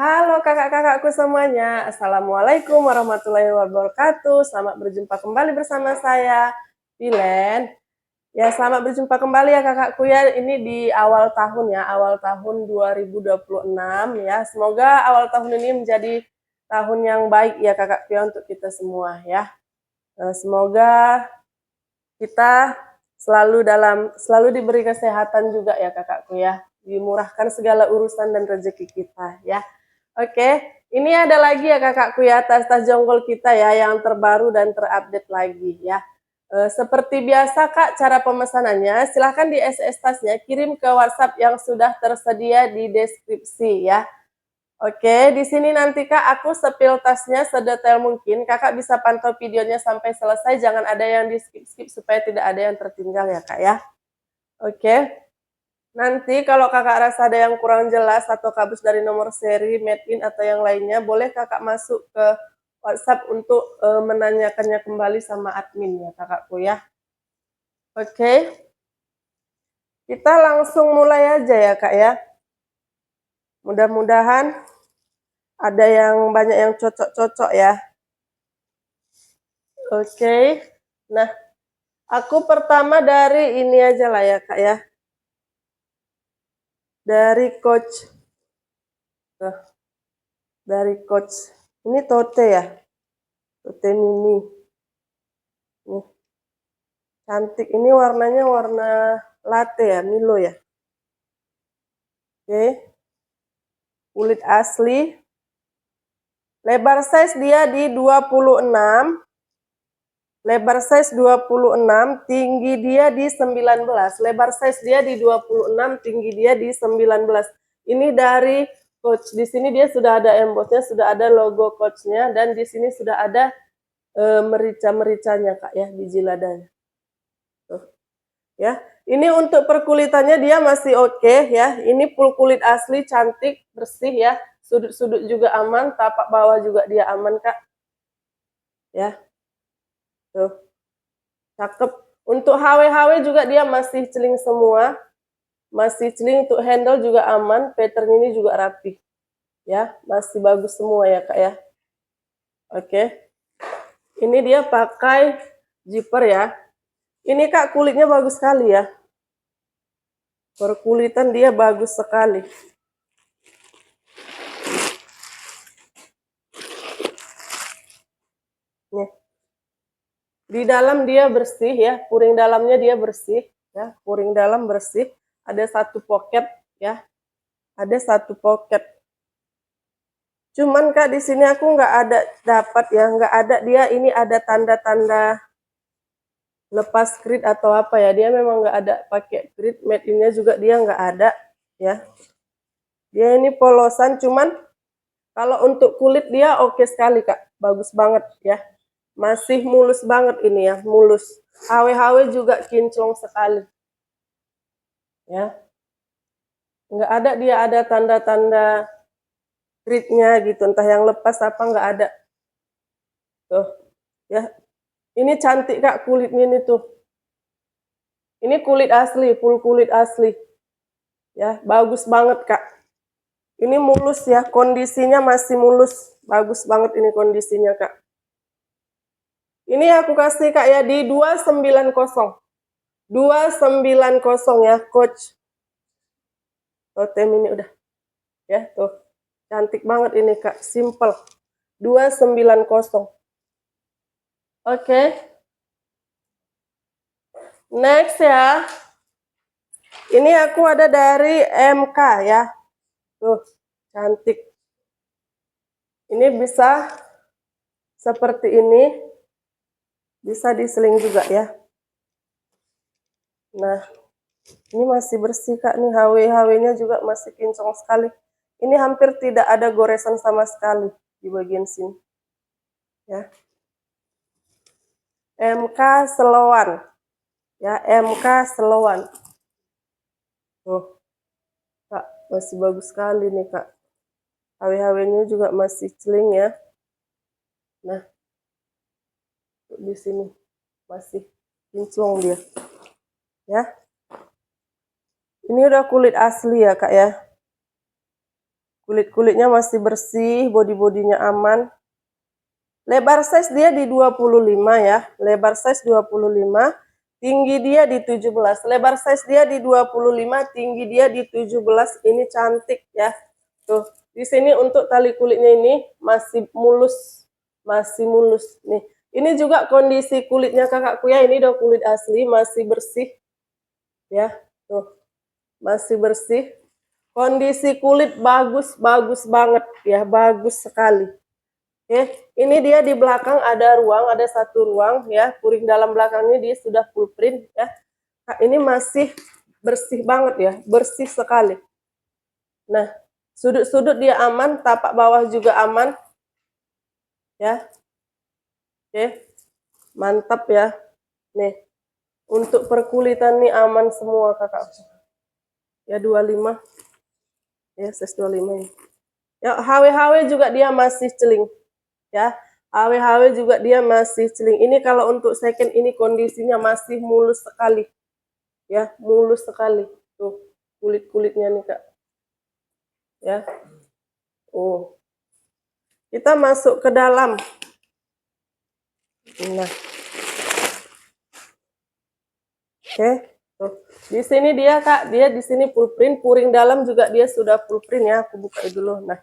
Halo kakak-kakakku semuanya, Assalamualaikum warahmatullahi wabarakatuh. Selamat berjumpa kembali bersama saya, Pilen. Ya, selamat berjumpa kembali ya kakakku ya. Ini di awal tahun ya, awal tahun 2026 ya. Semoga awal tahun ini menjadi tahun yang baik ya kakakku ya untuk kita semua ya. Semoga kita selalu diberi kesehatan juga ya kakakku ya. Dimurahkan segala urusan dan rezeki kita ya. Oke, ini ada lagi ya kakakku ya tas-tas jonggol kita ya yang terbaru dan terupdate lagi ya. Seperti biasa kak, cara pemesanannya silahkan di SS tasnya kirim ke WhatsApp yang sudah tersedia di deskripsi ya. Oke, di sini nanti kak aku sepil tasnya sedetail mungkin. Kakak bisa pantau videonya sampai selesai, jangan ada yang di skip-skip supaya tidak ada yang tertinggal ya kak ya. Oke. Nanti kalau kakak rasa ada yang kurang jelas atau kabus dari nomor seri, made in, atau yang lainnya, boleh kakak masuk ke WhatsApp untuk menanyakannya kembali sama admin ya kakakku ya. Oke, kita langsung mulai aja ya kak ya. Mudah-mudahan ada yang banyak yang cocok-cocok ya. Oke, nah aku pertama dari ini aja lah ya kak ya. Dari Coach. Dari Coach. Ini tote ya. Tote mini. Nih. Cantik. Ini warnanya warna latte ya, Milo ya. Oke. Kulit asli. Lebar size dia di 26. Lebar size 26, tinggi dia di 19. Lebar size dia di 26, tinggi dia di 19. Ini dari Coach. Di sini dia sudah ada embossnya, sudah ada logo Coachnya, dan di sini sudah ada merica-mericanya kak ya di jiladanya. Tuh. Ya, ini untuk perkulitannya dia masih oke ya. Ini full kulit asli, cantik, bersih ya. Sudut-sudut juga aman, tapak bawah juga dia aman kak. Ya, tuh, cakep. Untuk HW-HW juga dia masih celing semua, masih celing. Untuk handle juga aman, pattern ini juga rapi. Ya, masih bagus semua ya kak ya. Oke, ini dia pakai zipper ya. Ini kak kulitnya bagus sekali ya. Perkulitan dia bagus sekali. Nih. Di dalam dia bersih ya, puring dalamnya dia bersih ya, puring dalam bersih. Ada satu pocket ya, ada satu pocket. Cuman kak di sini aku nggak ada dapat ya, nggak ada dia ini ada tanda-tanda lepas grid atau apa ya. Dia memang nggak ada pakai grid, made innya juga dia nggak ada ya. Dia ini polosan, cuman kalau untuk kulit dia oke sekali kak, bagus banget ya. Masih mulus banget ini ya, mulus. HW-HW juga kinclong sekali. Ya. Nggak ada dia ada tanda-tanda gridnya gitu, entah yang lepas apa nggak ada. Tuh. Ya. Ini cantik kak kulitnya ini tuh. Ini kulit asli, full kulit asli. Ya, bagus banget kak. Ini mulus ya, kondisinya masih mulus. Bagus banget ini kondisinya kak. Ini aku kasih kak ya di 290. 290 ya, Coach. Totem ini udah. Ya, tuh. Cantik banget ini kak, simple. 290. Oke. Next ya. Ini aku ada dari MK ya. Tuh, cantik. Ini bisa seperti ini. Bisa diseling juga ya. Nah, ini masih bersih kak nih, HW-HW-nya juga masih kinclong sekali. Ini hampir tidak ada goresan sama sekali di bagian sini. Ya. MK Selowan. Ya, MK Selowan. Tuh. Kak, masih bagus sekali nih kak. HW-HW-nya juga masih celing ya. Nah, di sini masih kinclong dia. Ya. Ini udah kulit asli ya kak ya. Kulit-kulitnya masih bersih, body-bodinya aman. Lebar size dia di 25 ya. Lebar size 25, tinggi dia di 17. Lebar size dia di 25, tinggi dia di 17. Ini cantik ya. Tuh, di sini untuk tali kulitnya ini masih mulus. Masih mulus nih. Ini juga kondisi kulitnya kakakku ya. Ini udah kulit asli, masih bersih. Ya, tuh. Masih bersih. Kondisi kulit bagus banget ya, bagus sekali. Oke, ini dia di belakang ada ruang, ada satu ruang ya. Puring dalam belakangnya dia sudah full print ya. Nah, ini masih bersih banget ya, bersih sekali. Nah, sudut-sudut dia aman, tapak bawah juga aman ya. Oke, mantap ya. Nih, untuk perkulitan nih aman semua kakak. Ya 25. Ya, size 25 ya. Ya, HW-HW juga dia masih celing. Ya, HW-HW juga dia masih celing. Ini kalau untuk second ini kondisinya masih mulus sekali. Ya, mulus sekali. Tuh, kulit-kulitnya nih, Kak. Ya. Oh. Kita masuk ke dalam. Nah. Oke. Tuh. Di sini dia, Kak, dia di sini full print, puring dalam juga dia sudah full print ya. Aku buka dulu. Nah.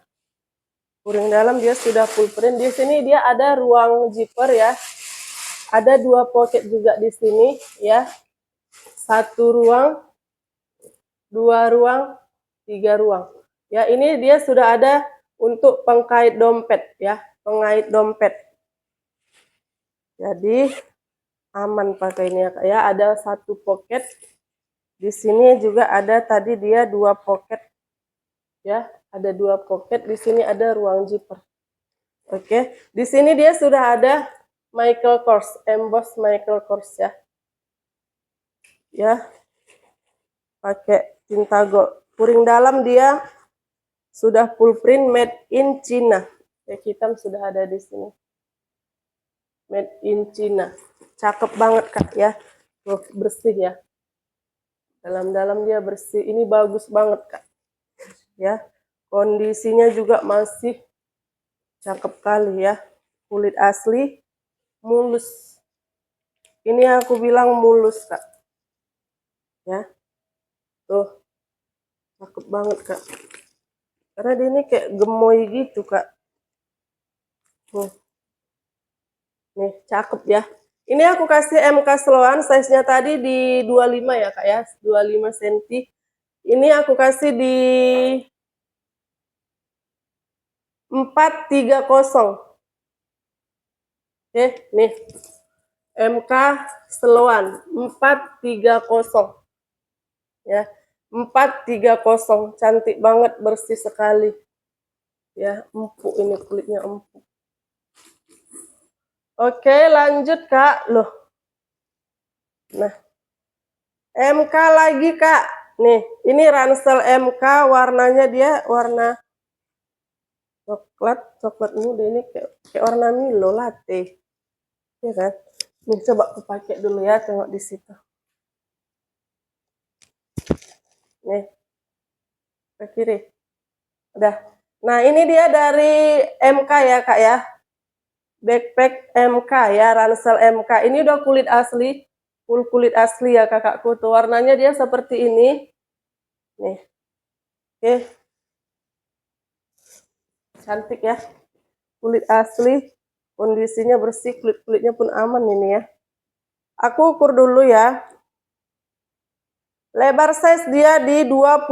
Puring dalam dia sudah full print. Di sini dia ada ruang zipper ya. Ada 2 pocket juga di sini ya. 1 ruang, 2 ruang, 3 ruang. Ya, ini dia sudah ada untuk pengkait dompet ya, pengait dompet. Jadi aman pakai ini ya. Ada 1 pocket. Di sini juga ada tadi dia 2 pocket. Ya, ada 2 pocket. Di sini ada ruang zipper. Oke, di sini dia sudah ada Michael Kors, emboss Michael Kors ya. Ya. Pakai tinta gold. Puring dalam dia sudah full print made in China. Kayak hitam sudah ada di sini. Made in China. Cakep banget Kak ya. Tuh, bersih ya. Dalam-dalam dia bersih. Ini bagus banget Kak. Ya. Kondisinya juga masih cakep kali ya. Kulit asli, mulus. Ini aku bilang mulus Kak. Ya. Tuh. Cakep banget Kak. Karena dia ini kayak gemoy gitu Kak. Nih, cakep ya. Ini aku kasih MK Sloan, size-nya tadi di 25 ya Kak ya, 25 cm. Ini aku kasih di 430. Oke, nih. MK Sloan 430. Ya, 430. Cantik banget, bersih sekali. Ya, empuk ini kulitnya empuk. Oke, lanjut Kak. Loh. Nah. MK lagi Kak. Nih, ini ransel MK, warnanya dia warna coklat muda. Ini kayak warna Milo latte. Ya kan? Nih coba aku pakai dulu ya, tengok di situ. Nih. Ke kiri. Udah. Nah, ini dia dari MK ya Kak ya. Backpack MK ya, ransel MK. Ini udah kulit asli, full kulit asli ya kakakku. Tuh warnanya dia seperti ini. Nih. Oke. Cantik ya. Kulit asli, kondisinya bersih, kulit-kulitnya pun aman ini ya. Aku ukur dulu ya. Lebar size dia di 25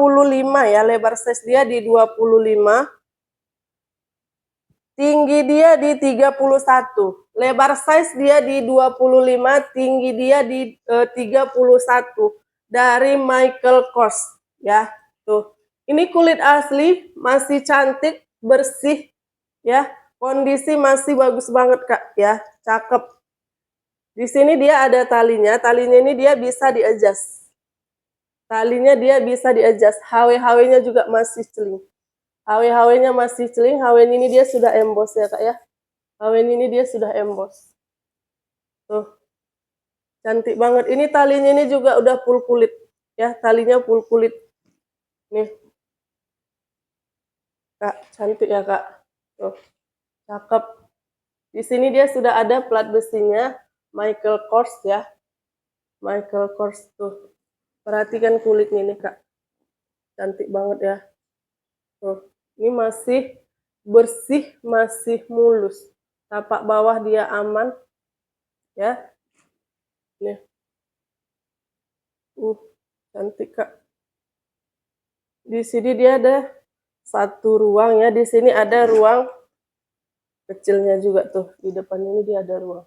ya, lebar size dia di 25. Tinggi dia di 31. Lebar size dia di 25, tinggi dia di 31. Dari Michael Kors ya. Tuh. Ini kulit asli, masih cantik, bersih ya. Kondisi masih bagus banget Kak ya. Cakep. Di sini dia ada talinya. Talinya ini dia bisa di-adjust. Talinya dia bisa di-adjust. HW-HW-nya juga masih celing. HW-HW-nya masih celing. HW ini dia sudah emboss ya Kak ya. HW ini dia sudah emboss. Tuh. Cantik banget. Ini talinya ini juga udah full kulit. Ya, talinya full kulit. Nih. Kak, cantik ya Kak. Tuh, cakep. Di sini dia sudah ada plat besinya, Michael Kors ya. Michael Kors tuh. Perhatikan kulitnya nih Kak. Cantik banget ya. Tuh, ini masih bersih, masih mulus. Tapak bawah dia aman ya. Nih. Cantik Kak. Di sini dia ada satu ruang ya. Di sini ada ruang kecilnya juga tuh. Di depan ini dia ada ruang.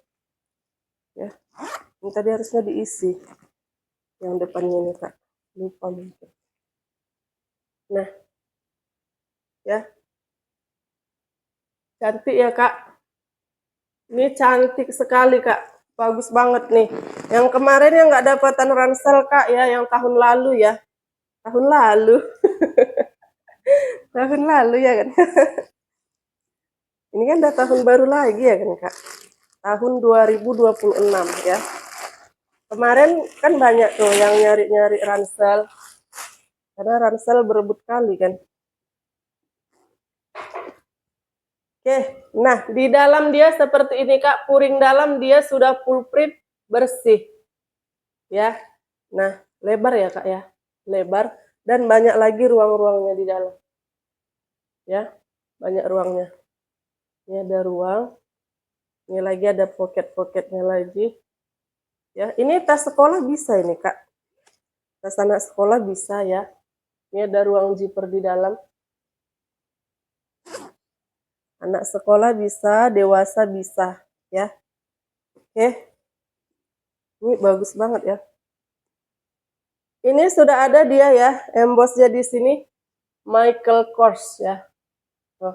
Ya. Ini tadi harusnya diisi. Yang depannya ini Kak. Lupa mungkin. Nah, ya. Cantik ya Kak. Ini cantik sekali Kak. Bagus banget nih. Yang kemarin yang nggak dapatan ransel Kak ya. Yang tahun lalu ya. Tahun lalu. Tahun lalu ya kan. Ini kan udah tahun baru lagi ya kan Kak. Tahun 2026 ya. Kemarin kan banyak tuh yang nyari-nyari ransel. Karena ransel berebut kali kan. Oke, nah di dalam dia seperti ini Kak. Puring dalam dia sudah full print bersih. Ya, nah lebar ya Kak ya. Lebar dan banyak lagi ruang-ruangnya di dalam. Ya, banyak ruangnya. Ini ada ruang. Ini lagi ada pocket-pocketnya lagi. Ya, ini tas sekolah bisa ini Kak. Tas anak sekolah bisa ya. Ini ada ruang zipper di dalam. Anak sekolah bisa, dewasa bisa ya. Oke. Ini bagus banget ya. Ini sudah ada dia ya, embossnya di sini Michael Kors ya. Oh,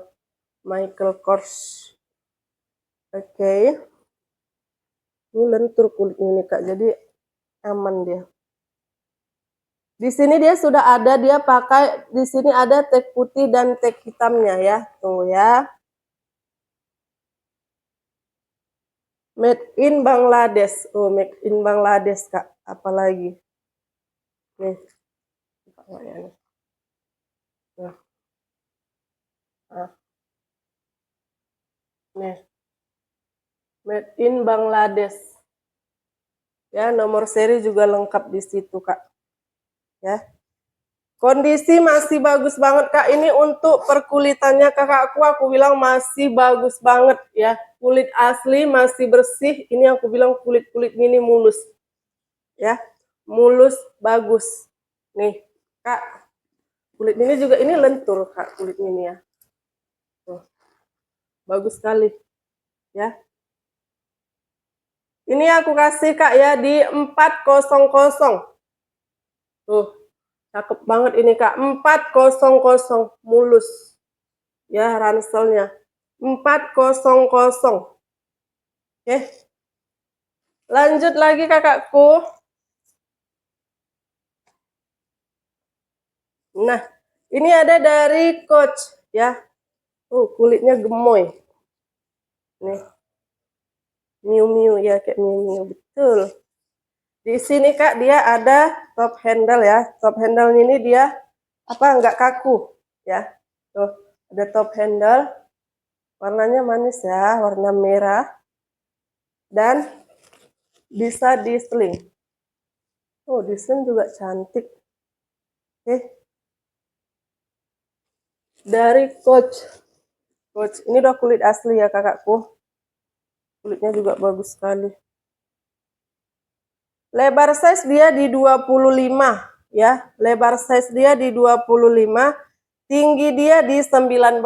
Michael Kors. Oke. Ini lentur kulitnya nih Kak, jadi aman dia. Di sini dia sudah ada, dia pakai di sini ada tag putih dan tag hitamnya ya. Tunggu ya. Made in Bangladesh. Oh, made in Bangladesh Kak. Apalagi. Nih. Nah. Nih. Made in Bangladesh. Ya, nomor seri juga lengkap di situ Kak. Ya. Kondisi masih bagus banget Kak. Ini untuk perkulitannya kakakku, aku bilang masih bagus banget ya. Kulit asli masih bersih. Ini aku bilang kulit-kulit ini mulus. Ya, mulus bagus. Nih, Kak. Kulit ini juga ini lentur Kak, kulit ini ya. Tuh. Bagus sekali. Ya. Ini aku kasih Kak ya di 400. Tuh. Cakep banget ini Kak. 400 mulus. Ya, ranselnya. 400. Oke. Lanjut lagi kakakku. Nah, ini ada dari Coach ya. Kulitnya gemoy. Nih. Miu Miu ya, kayak Miu Miu betul. Di sini Kak dia ada top handle ya. Top handle ini dia nggak kaku ya. Tuh, ada top handle. Warnanya manis ya, warna merah. Dan bisa di sling. Di sling juga cantik. Oke. Dari Coach. Coach, ini udah kulit asli ya kakakku. Kulitnya juga bagus sekali. Lebar size dia di 25 ya. Lebar size dia di 25, tinggi dia di 19.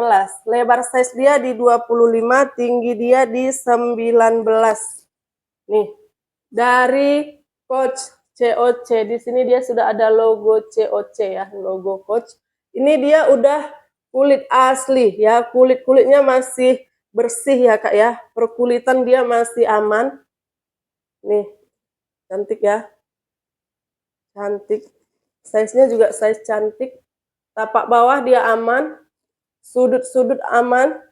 Lebar size dia di 25, tinggi dia di 19. Nih, dari Coach COC. Di sini dia sudah ada logo COC ya, logo Coach. Ini dia udah kulit asli ya, kulit-kulitnya masih bersih ya Kak ya. Perkulitan dia masih aman. Nih, cantik ya. Cantik. Size-nya juga size cantik. Tapak bawah dia aman. Sudut-sudut aman.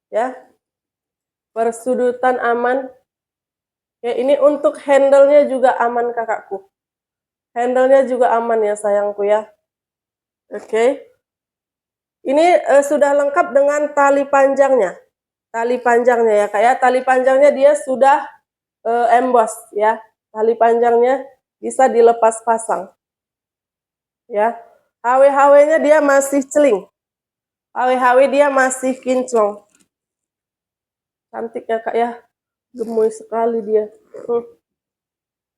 Ya. Persudutan aman. Ya, ini untuk handle-nya juga aman kakakku. Handle-nya juga aman ya sayangku ya. Oke. Ini sudah lengkap dengan tali panjangnya. Tali panjangnya ya Kak ya. Tali panjangnya dia sudah emboss ya. Tali panjangnya bisa dilepas pasang. Ya. HW-HW-nya dia masih celing. HW-HW dia masih kinclong. Cantik ya Kak ya. Gemoy sekali dia.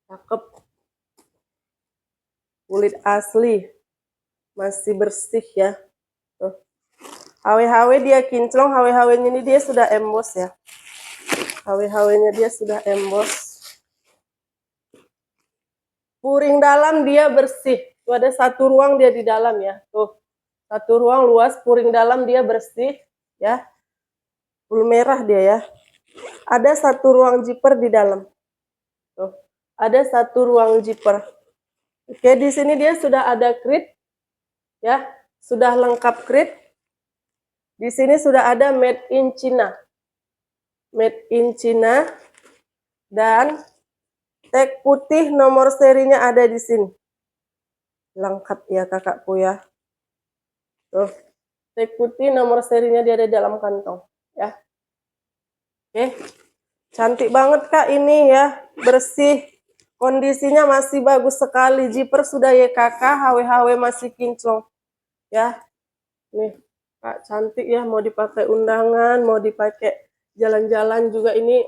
Cakep. Kulit asli. Masih bersih ya. Tuh. HW-HW dia kinclong, HW-HW-nya ini dia sudah emboss ya. HW-HW-nya dia sudah emboss. Puring dalam dia bersih. Tuh ada satu ruang dia di dalam ya. Tuh. Satu ruang luas, puring dalam dia bersih ya. Full merah dia ya. Ada satu ruang zipper di dalam. Tuh. Ada satu ruang zipper. Oke, di sini dia sudah ada krit ya. Sudah lengkap krit. Di sini sudah ada made in China. Made in China dan tag putih nomor serinya ada di sini. Lengkap ya kakakku ya. Tuh. Tag putih nomor serinya dia ada di dalam kantong ya. Oke. Cantik banget Kak ini ya. Bersih. Kondisinya masih bagus sekali. Zipper sudah YKK, HW-HW masih kinclong. Ya. Nih, Kak cantik ya, mau dipakai undangan, mau dipakai jalan-jalan juga ini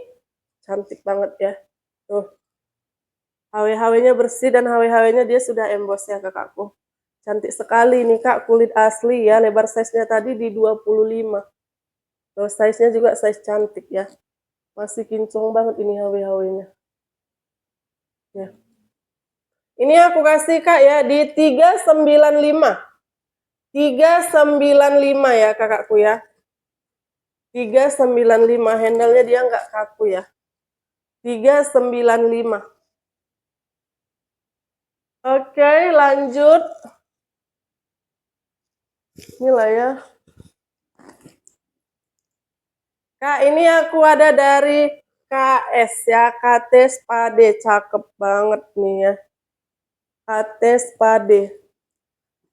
cantik banget ya. Tuh. HW-HW-nya bersih dan HW-HW-nya dia sudah emboss ya kakakku. Cantik sekali nih Kak, kulit asli ya. Lebar size-nya tadi di 25. Tuh, size-nya juga size cantik ya. Masih kinclong banget ini HW-HW-nya. Ya. Ini aku kasih Kak ya di 395. 395 ya kakakku ya. 395, handle-nya dia nggak kaku ya. 395. Oke, lanjut. Inilah ya. Kak, ini aku ada dari KS ya, KT Spade. Cakep banget nih ya. KT Spade.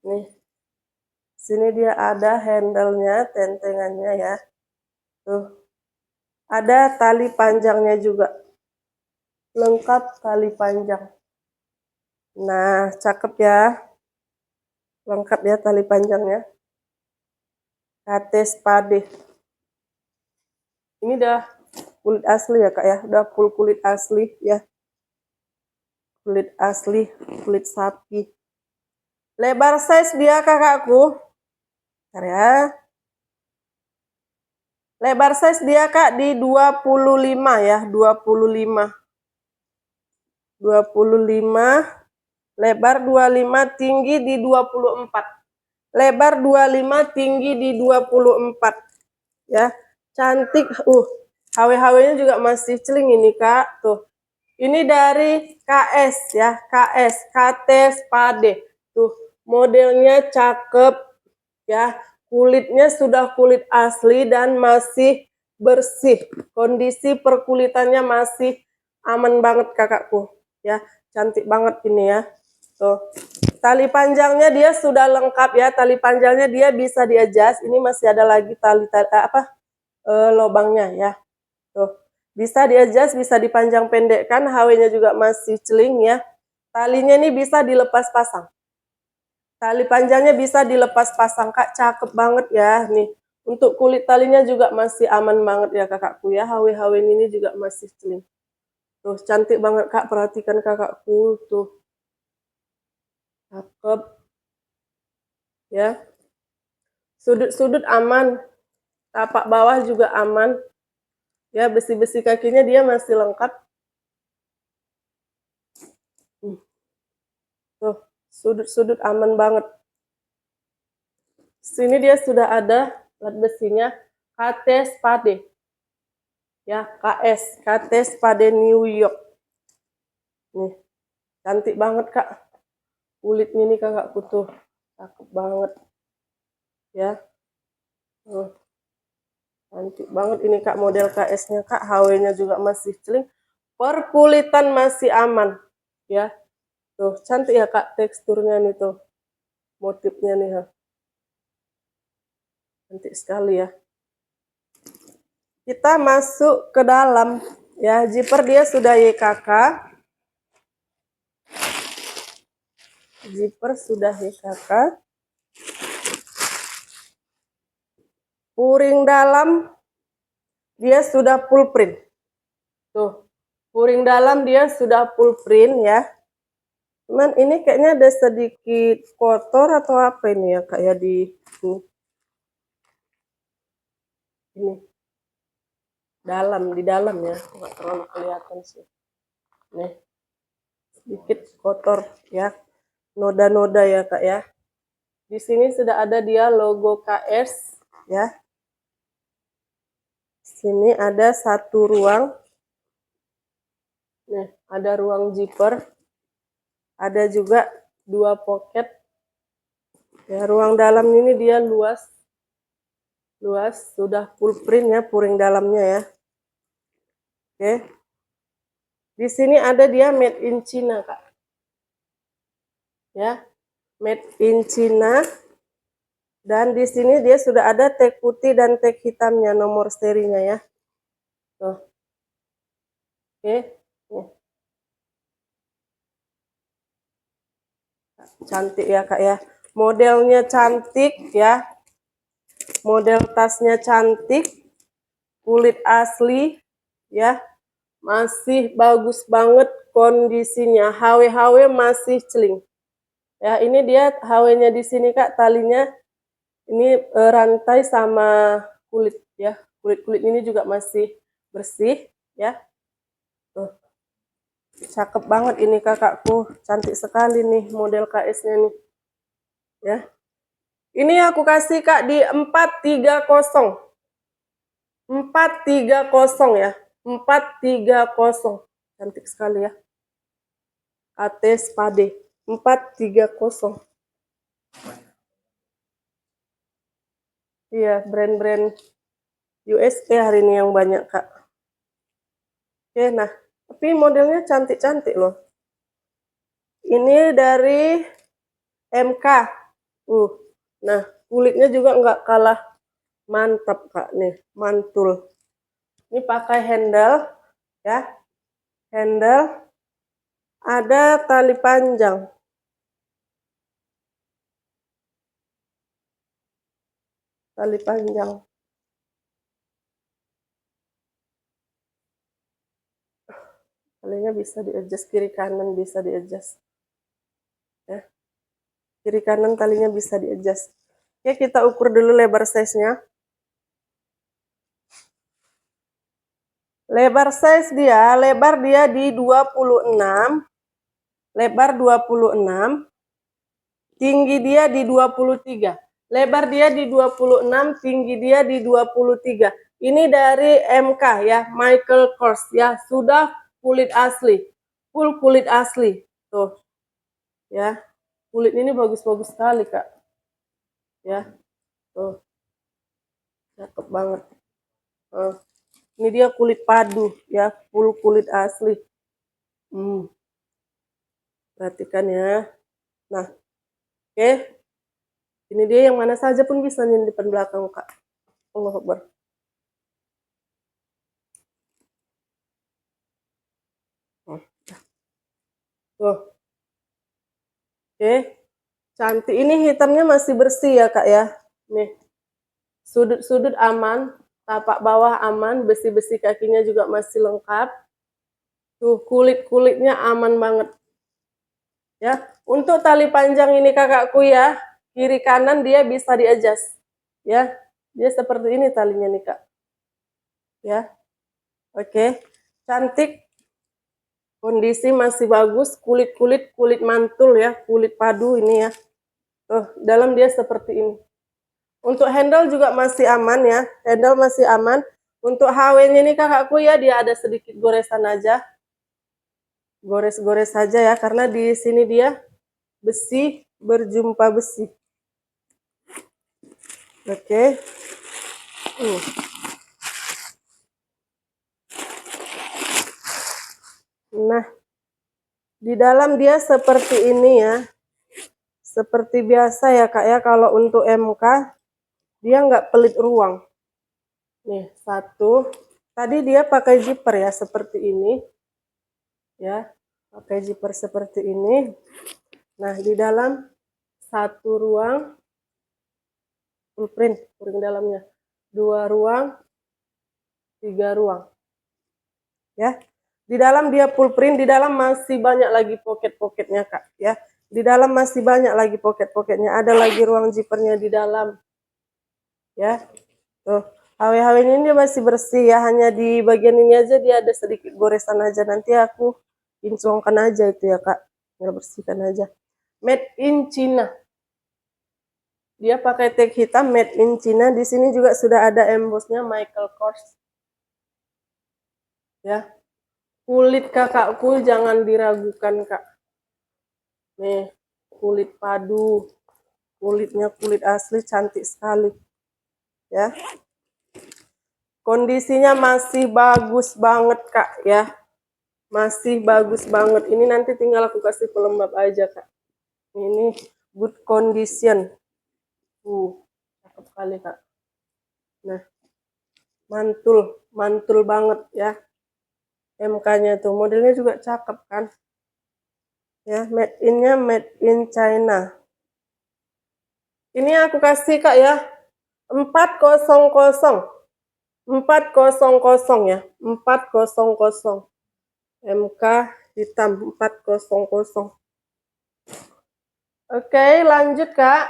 Nih. Sini dia ada handle-nya, tentengannya ya. Tuh. Ada tali panjangnya juga. Lengkap tali panjang. Nah, cakep ya. Lengkap ya tali panjangnya. KT Spade. Ini udah kulit asli ya Kak ya. Udah full kulit asli ya. Kulit asli, kulit sapi. Lebar size dia kakakku. Bentar ya. Lebar size dia Kak di 25 ya. 25. 25. Lebar 25, tinggi di 24. Lebar 25, tinggi di 24. Ya. Cantik. HW-HW-nya juga masih celing ini Kak. Tuh. Ini dari KS ya. KS. KT Spade. Tuh. Modelnya cakep. Ya. Kulitnya sudah kulit asli dan masih bersih. Kondisi perkulitannya masih aman banget kakakku. Ya. Cantik banget ini ya. Tuh. Tali panjangnya dia sudah lengkap ya. Tali panjangnya dia bisa di-adjust. Ini masih ada lagi tali lobangnya ya. Tuh. Bisa di-adjust, bisa dipanjang pendekkan, HW-nya juga masih celing ya. Talinya ini bisa dilepas pasang. Tali panjangnya bisa dilepas pasang Kak, cakep banget ya nih. Untuk kulit talinya juga masih aman banget ya kakakku ya. HW-HW ini juga masih celing. Tuh, cantik banget Kak, perhatikan kakakku tuh. Cakep. Ya. Sudut-sudut aman. Tapak bawah juga aman. Ya, besi-besi kakinya dia masih lengkap. Tuh, sudut-sudut aman banget. Sini dia sudah ada plat besinya KT Spade. Ya, KS, KT Spade New York. Nih, cantik banget Kak. Kulitnya nih kakakku tuh. Cakep banget. Ya. Cantik banget ini Kak model KS-nya Kak. HW-nya juga masih celing. Perkulitan masih aman. Ya. Tuh, cantik ya Kak teksturnya nih tuh. Motifnya nih. Cantik sekali ya. Kita masuk ke dalam ya. Zipper dia sudah YKK. Zipper sudah YKK. Puring dalam dia sudah full print. Tuh. Puring dalam dia sudah full print ya. Cuman ini kayaknya ada sedikit kotor atau apa ini ya, kayak di ini. Di dalam ya, nggak terlalu kelihatan sih. Nih, sedikit kotor ya, noda-noda ya kak ya. Di sini sudah ada dia logo KS ya. Sini ada satu ruang. Nih, ada ruang zipper. Ada juga 2 pocket. Ya, ruang dalam ini dia luas, sudah full print ya, puring dalamnya ya. Oke. Di sini ada dia made in China, Kak. Ya. Made in China. Dan di sini dia sudah ada tag putih dan tag hitamnya, nomor serinya ya. Tuh. Oke. Cantik ya, Kak ya. Modelnya cantik ya. Model tasnya cantik. Kulit asli ya. Masih bagus banget kondisinya. HW masih celing. Ya, ini dia HW-nya di sini Kak, talinya ini rantai sama kulit ya. Kulit ini juga masih bersih ya. Tuh. Cakep banget ini kakakku. Cantik sekali nih model KS-nya nih. Ya. Ini aku kasih Kak di 430. 430 ya. 430. Cantik sekali ya. KT Spade 430. Iya, brand-brand UST hari ini yang banyak, Kak. Oke, nah, tapi modelnya cantik-cantik loh. Ini dari MK. Nah, kulitnya juga nggak kalah mantap, Kak. Nih, mantul. Ini pakai handle, ya. Handle. Ada tali panjang. Tali panjang. Talinya bisa di-adjust kiri kanan, bisa di-adjust. Ya. Kiri kanan talinya bisa di-adjust. Oke, kita ukur dulu lebar size-nya. Lebar size dia, lebar dia di 26. Lebar 26. Tinggi dia di 23. Lebar dia di 26, tinggi dia di 23. Ini dari MK ya, Michael Kors ya, sudah kulit asli. Full kulit asli. Tuh. Ya. Kulit ini bagus-bagus sekali, Kak. Ya. Tuh. Cakep banget. Ini dia kulit padu ya, full kulit asli. Perhatikan ya. Nah, oke. Ini dia yang mana saja pun bisa nyelipin belakang, Kak. Allahu Akbar. Tuh. Oke. Cantik. Ini hitamnya masih bersih ya, Kak ya. Nih. Sudut-sudut aman, tapak bawah aman, besi-besi kakinya juga masih lengkap. Tuh, kulit-kulitnya aman banget. Ya, untuk tali panjang ini kakakku ya, kiri kanan dia bisa di-adjust. Ya, dia seperti ini talinya nih, Kak. Ya. Oke. Cantik. Kondisi masih bagus, kulit mantul ya, kulit padu ini ya. Tuh, dalam dia seperti ini. Untuk handle juga masih aman ya, handle masih aman. Untuk HW-nya ini kakakku ya, dia ada sedikit goresan aja. Gores-gores saja ya, karena di sini dia besi berjumpa besi. Oke. Nah, di dalam dia seperti ini ya. Seperti biasa ya Kak ya, kalau untuk MK dia nggak pelit ruang. Nih, satu. Tadi dia pakai zipper ya, seperti ini. Ya, pakai zipper seperti ini. Nah, di dalam satu ruang full print dalamnya. 2 ruang, 3 ruang. Ya. Di dalam dia full print, di dalam masih banyak lagi pocket-pocketnya, Kak, ya. Di dalam masih banyak lagi pocket-pocketnya, ada lagi ruang zippernya di dalam. Ya. Tuh, HW-HW-nya ini masih bersih ya, hanya di bagian ini aja dia ada sedikit goresan aja. Nanti aku kinclongkan aja itu ya, Kak. Tinggal bersihkan aja. Made in China. Dia pakai tag hitam made in China. Di sini juga sudah ada embossnya Michael Kors. Ya. Kulit kakakku jangan diragukan, Kak. Nih, kulit padu. Kulitnya kulit asli, cantik sekali. Ya. Kondisinya masih bagus banget, Kak, ya. Masih bagus banget. Ini nanti tinggal aku kasih pelembab aja, Kak. Ini good condition. Cakep sekali, Kak. Nah, mantul banget ya. MK-nya tuh modelnya juga cakep kan. Ya, made in-nya made in China. Ini aku kasih, Kak, ya. 400. 400 ya. 400. MK hitam 400. Oke, lanjut, Kak.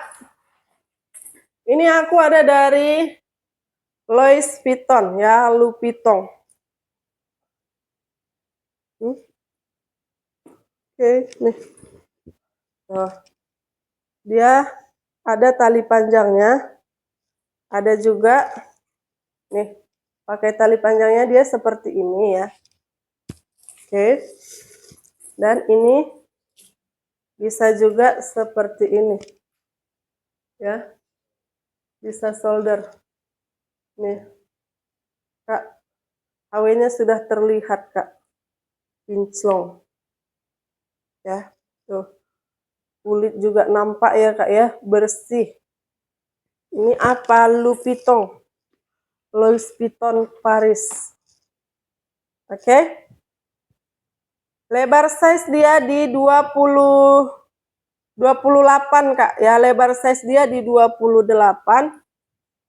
Ini aku ada dari Louis Vuitton ya, Louis Vuitton. Oke, nih. Nah, dia ada tali panjangnya. Ada juga nih, pakai tali panjangnya dia seperti ini ya. Oke. Dan ini bisa juga seperti ini. Ya. Bisa solder. Nih. Kak, HW-nya sudah terlihat, Kak. Kinclong. Ya. Tuh. Kulit juga nampak ya, Kak, ya, bersih. Ini apa? Louis Vuitton. Louis Vuitton Paris. Oke. Lebar size dia di 28, Kak. Ya, lebar size dia di 28.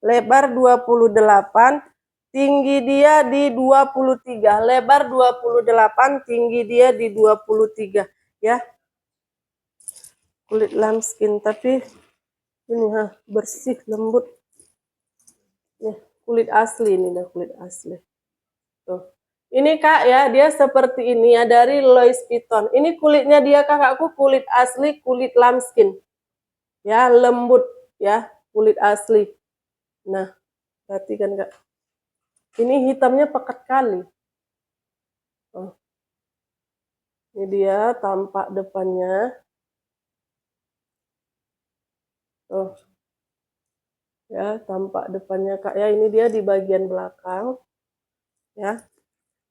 Lebar 28. Tinggi dia di 23. Lebar 28, tinggi dia di 23. Ya. Kulit lambskin, tapi ini bersih, lembut. Nih, kulit asli ini dah, kulit asli. Tuh. Ini, Kak, ya, dia seperti ini ya, dari Louis Vuitton. Ini kulitnya dia, kakakku, kulit asli, kulit lambskin. Ya, lembut ya, kulit asli. Nah, perhatikan, Kak. Ini hitamnya pekat kali. Oh. Ini dia tampak depannya. Oh. Ya, tampak depannya, Kak, ya. Ini dia di bagian belakang. Ya.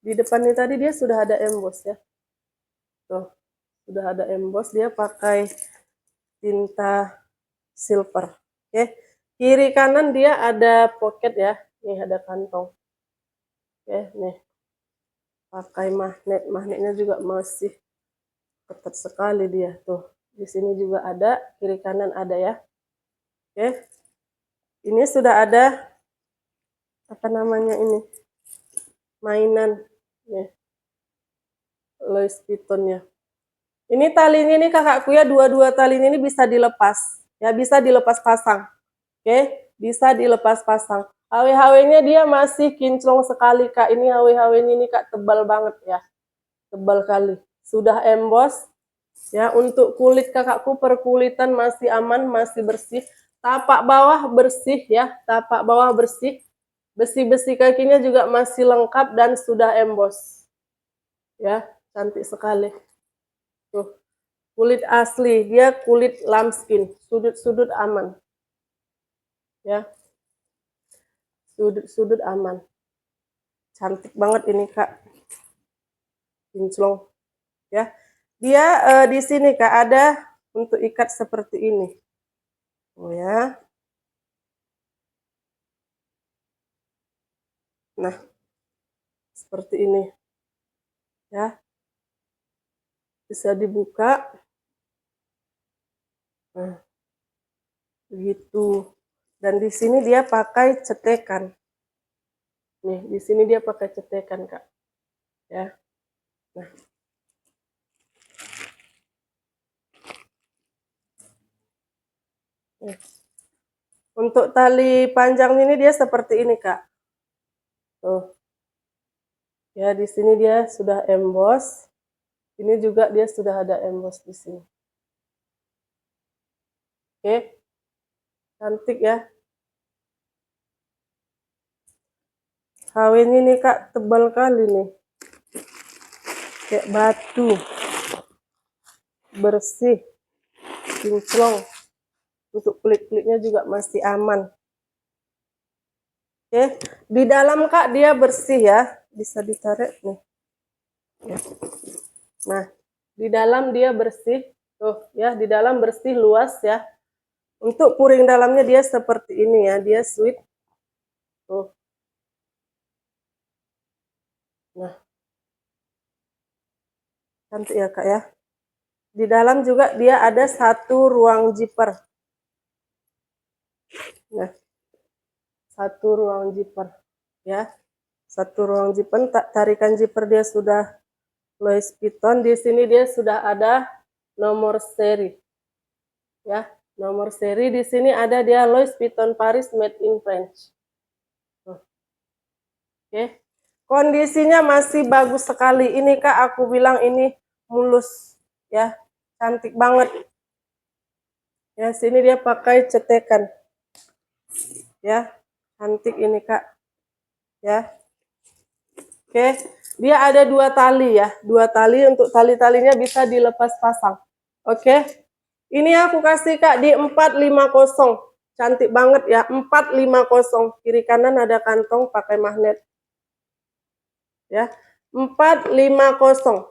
Di depannya tadi dia sudah ada emboss ya. Tuh. Sudah ada emboss, dia pakai tinta silver. Oke. Kiri kanan dia ada pocket ya. Nih ada kantong. Oke, nih. Pakai magnet. Magnetnya juga masih ketat sekali dia. Tuh. Di sini juga ada, kiri kanan ada ya. Oke. Ini sudah ada apa namanya ini? Mainan nih. Louis Vuitton-nya. Ini talinya nih kakakku ya, dua-dua talinya ini bisa dilepas. Ya, bisa dilepas pasang. Oke, bisa dilepas pasang. HW-HW-nya dia masih kinclong sekali, Kak. Ini HW-HW-nya ini, Kak, tebal banget ya. Tebal kali. Sudah emboss. Ya, untuk kulit kakakku perkulitan masih aman, masih bersih. Tapak bawah bersih ya, tapak bawah bersih. Besi-besi kakinya juga masih lengkap dan sudah emboss. Ya, cantik sekali. Tuh. Kulit asli, dia kulit lambskin, sudut-sudut aman. Ya. Sudut-sudut aman. Cantik banget ini, Kak. Kinclong. Ya. Dia di sini, Kak, ada untuk ikat seperti ini. Oh ya. Nah, seperti ini. Ya. Bisa dibuka. Nah, begitu. Dan di sini dia pakai cetekan. Nih, di sini dia pakai cetekan, Kak. Ya. Nah. Untuk tali panjang ini dia seperti ini, Kak. Tuh. Ya, di sini dia sudah emboss. Ini juga dia sudah ada emboss di sini. Oke. Cantik ya. HW-nya nih, Kak, tebal kali nih. Kayak batu. Bersih. Kinclong. Untuk kulit-kulitnya juga masih aman. Oke, di dalam, Kak, dia bersih ya. Bisa ditarik nih. Nah, di dalam dia bersih. Tuh ya, di dalam bersih luas ya. Untuk puring dalamnya dia seperti ini ya, dia sweet. Tuh. Nah. Cantik ya, Kak ya. Di dalam juga dia ada satu ruang zipper. Nah. Satu ruang zipper ya. Satu ruang zipper, tarikan zipper dia sudah Louis Vuitton. Di sini dia sudah ada nomor seri. Ya, nomor seri di sini ada dia Louis Vuitton Paris made in France. Oke. Kondisinya masih bagus sekali. Ini, Kak, aku bilang ini mulus ya. Cantik banget. Ya, sini dia pakai cetekan. Ya, cantik ini, Kak. Ya. Oke, dia ada 2 tali ya. 2 tali, untuk tali-talinya bisa dilepas pasang. Oke. Ini aku kasih, Kak, di 450. Cantik banget ya, 450. Kiri kanan ada kantong pakai magnet. Ya. 450.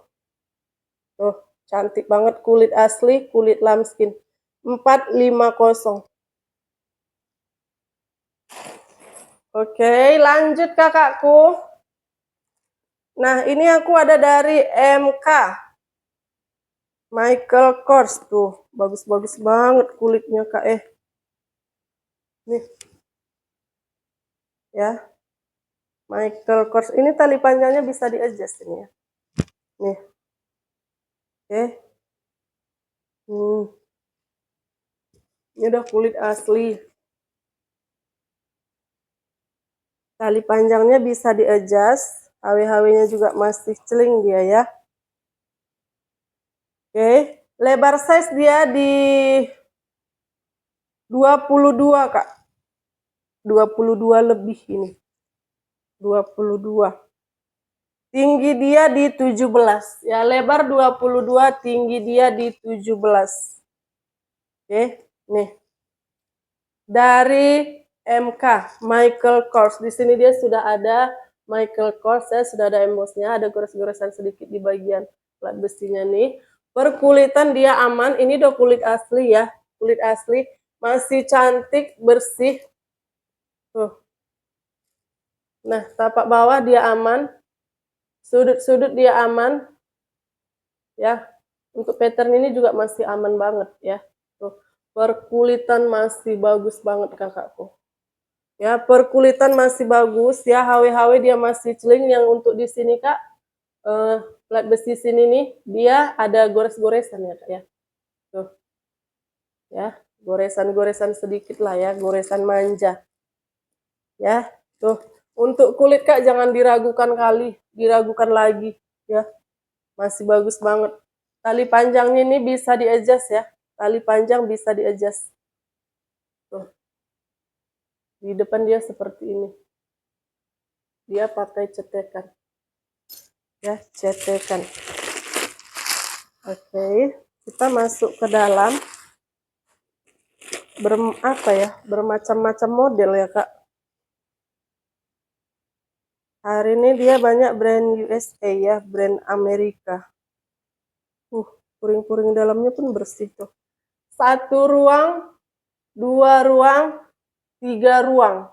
Tuh, cantik banget, kulit asli, kulit lambskin. 450. Oke, lanjut kakakku. Nah, ini aku ada dari MK. Michael Kors tuh, bagus-bagus banget kulitnya, Kak. Nih. Ya. Michael Kors. Ini tali panjangnya bisa di-adjust ini ya. Nih. Oke. Ini udah kulit asli. Tali panjangnya bisa di-adjust. HW-HW-nya juga masih celing dia ya. Oke. Lebar size dia di 22, Kak. 22 lebih ini. 22. Tinggi dia di 17. Ya, lebar 22, tinggi dia di 17. Oke, nih. Dari MK, Michael Kors. Di sini dia sudah ada Michael Kors, ya, sudah ada embossnya, ada gores-goresan sedikit di bagian plat besinya nih. Perkulitan dia aman, ini udah kulit asli ya, kulit asli, masih cantik, bersih. Tuh. Nah, tapak bawah dia aman, sudut-sudut dia aman, ya. Untuk pattern ini juga masih aman banget ya. Tuh, perkulitan masih bagus banget kakakku. Ya, perkulitan masih bagus ya, HW-HW dia masih celing. Yang untuk di sini, Kak, plat besi sini nih, dia ada gores-goresan ya, Kak ya. Tuh. Ya, goresan-goresan sedikit lah ya, goresan manja. Ya, tuh. Untuk kulit, Kak, jangan diragukan diragukan lagi ya. Masih bagus banget. Tali panjangnya ini bisa di-adjust ya. Tali panjang bisa di-adjust. Tuh. Di depan dia seperti ini. Dia pakai cetekan. Ya, cetekan. Oke, kita masuk ke dalam. Bermacam-macam model ya, Kak. Hari ini dia banyak brand USA ya, brand Amerika. Puring-puring dalamnya pun bersih tuh. 1 ruang, 2 ruang, 3 ruang.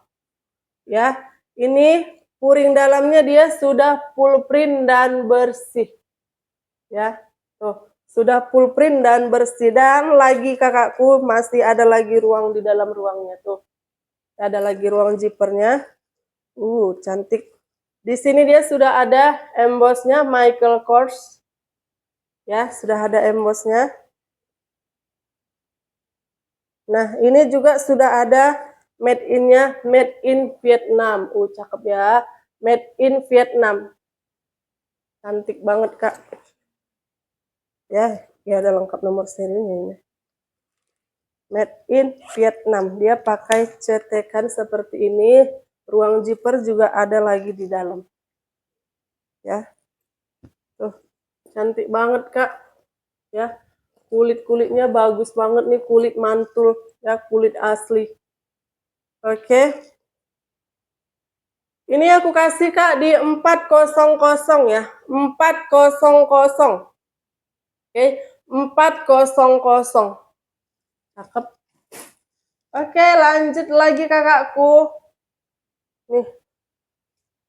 Ya, ini puring dalamnya dia sudah full print dan bersih. Ya, tuh sudah full print dan bersih. Dan lagi kakakku masih ada lagi ruang di dalam ruangnya tuh. Ada lagi ruang zippernya. Cantik. Di sini dia sudah ada embossnya Michael Kors. Ya, sudah ada embossnya. Nah, ini juga sudah ada made in-nya, made in Vietnam. Cakep ya. Made in Vietnam. Cantik banget, Kak. Ya, ada lengkap nomor serinya ini. Made in Vietnam. Dia pakai cetekan seperti ini. Ruang zipper juga ada lagi di dalam. Ya. Tuh, cantik banget, Kak. Ya. Kulit-kulitnya bagus banget nih, kulit mantul, ya, kulit asli. Oke. Ini aku kasih, Kak, di 400 ya. 400. Oke, 400. Cakep. Oke, lanjut lagi kakakku. Nih.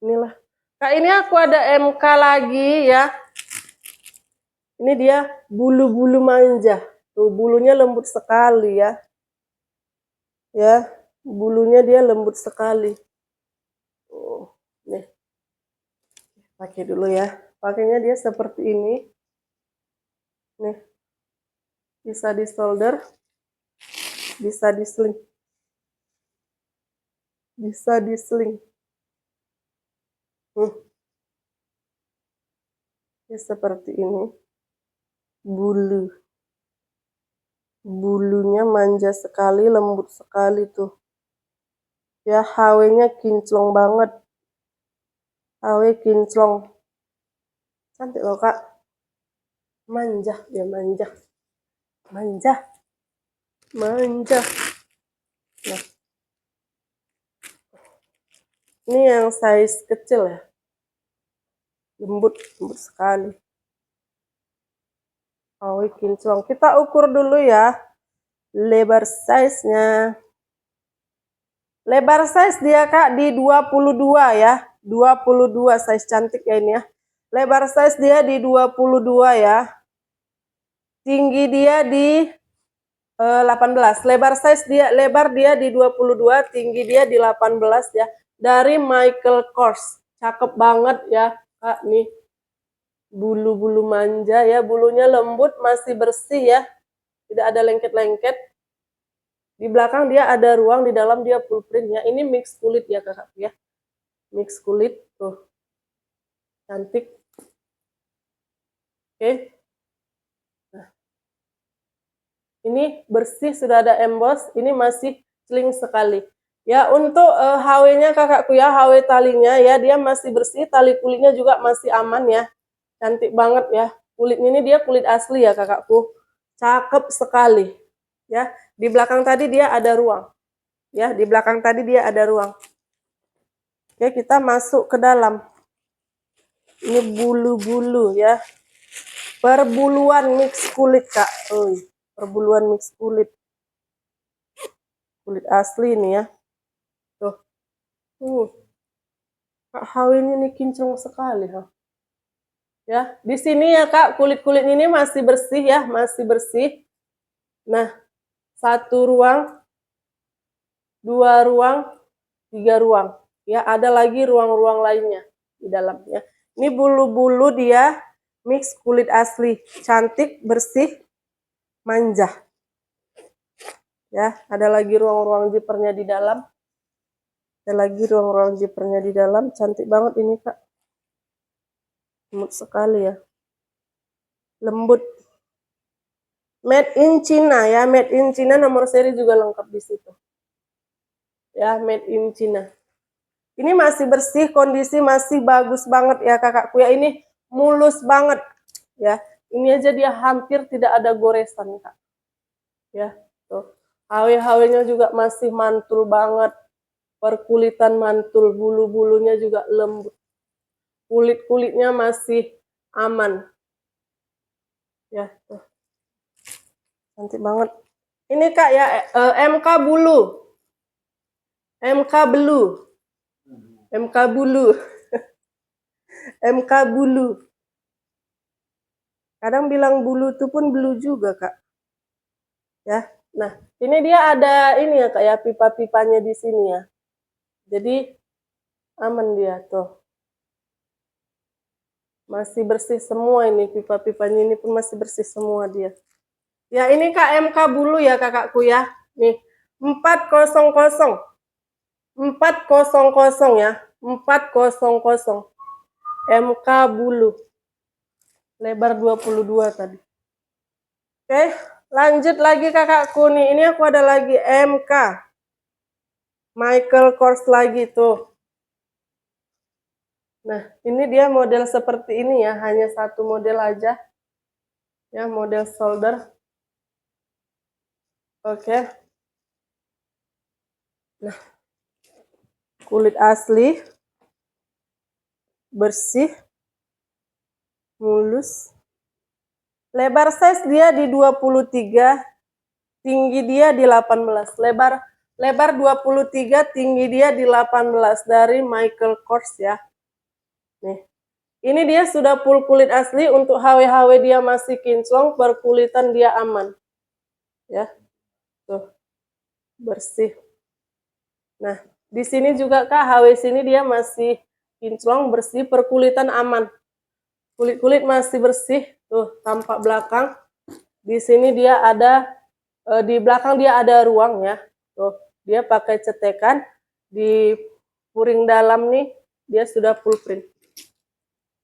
Inilah. Kak, ini aku ada MK lagi ya. Ini dia bulu-bulu manja. Tuh, bulunya lembut sekali ya. Ya, bulunya dia lembut sekali. Nih. Pakai dulu ya. Pakainya dia seperti ini. Nih. Bisa di solder. Bisa di sling. Bisa di sling. Ini seperti ini. Bulunya manja sekali, lembut sekali tuh. Ya, HW-nya kinclong banget. HW kinclong. Cantik loh, Kak. Manja, dia manja. Manja. Manja. Nah. Ini yang size kecil ya. Lembut sekali. HW kinclong. Kita ukur dulu ya. Lebar size-nya. Lebar size dia, Kak, di 22 ya. 22 size cantik ya ini ya. Lebar size dia di 22 ya. Tinggi dia di 18. Lebar dia di 22, tinggi dia di 18 ya. Dari Michael Kors. Cakep banget ya, Kak, nih. Bulu-bulu manja ya, bulunya lembut, masih bersih ya. Tidak ada lengket-lengket. Di belakang dia ada ruang, di dalam dia full print ya. Ini mix kulit ya, Kakak ya. Mix kulit tuh. Cantik. Oke. Nah. Ini bersih, sudah ada emboss, ini masih sling sekali. Ya, untuk HW-nya kakakku ya, HW talinya ya, dia masih bersih, tali kulitnya juga masih aman ya. Cantik banget ya. Kulitnya ini dia kulit asli ya kakakku. Cakep sekali. Ya, di belakang tadi dia ada ruang. Ya, di belakang tadi dia ada ruang. Oke, kita masuk ke dalam. Ini bulu-bulu ya. Perbuluan mix kulit, Kak. Perbuluan mix kulit. Kulit asli nih ya. Tuh. Kak, HW-nya ini kinclong sekali, ha. Ya, di sini ya, Kak, kulit-kulit ini masih bersih ya, masih bersih. Nah, 1 ruang, 2 ruang, 3 ruang. Ya, ada lagi ruang-ruang lainnya di dalamnya. Ini bulu-bulu dia mix kulit asli, cantik, bersih, manja. Ya, ada lagi ruang-ruang zippernya di dalam. Ada lagi ruang-ruang zippernya di dalam, cantik banget ini, Kak. Lembut sekali ya. Lembut. Made in China ya, made in China, nomor seri juga lengkap di situ. Ya, made in China. Ini masih bersih, kondisi masih bagus banget ya kakakku ya. Ini mulus banget ya. Ini aja dia hampir tidak ada goresan, Kak. Ya, tuh. HW-HW-nya juga masih mantul banget. Perkulitan mantul, bulu-bulunya juga lembut. Kulit-kulitnya masih aman. Ya, tuh. Cantik banget. Ini, Kak ya, MK bulu. MK blue. MK bulu. MK bulu. Kadang bilang bulu itu pun bulu juga, Kak. Ya. Nah, ini dia ada ini ya, Kak ya, pipa-pipanya di sini ya. Jadi aman dia tuh. Masih bersih semua ini, pipa-pipanya ini pun masih bersih semua dia. Ya, ini Kak MK bulu ya, Kakakku ya. Nih, 400. 400 ya. 400. MK bulu. Lebar 22 tadi. Oke, lanjut lagi Kakakku nih. Ini aku ada lagi MK. Michael Kors lagi tuh. Nah, ini dia model seperti ini ya, hanya satu model aja. Ya, model shoulder. Oke. Nah, kulit asli. Bersih. Mulus. Lebar size dia di 23, tinggi dia di 18. Lebar 23, tinggi dia di 18 dari Michael Kors ya. Nih. Ini dia sudah full kulit asli, untuk HW-HW dia masih kinclong, perkulitan dia aman. Ya. Tuh. Bersih. Nah, di sini juga Kak, HW sini dia masih kinclong, bersih, perkulitan aman. Kulit-kulit masih bersih. Tuh, tampak belakang. Di sini dia ada, di belakang dia ada ruang ya. Tuh, dia pakai cetekan. Di puring dalam nih, dia sudah full print.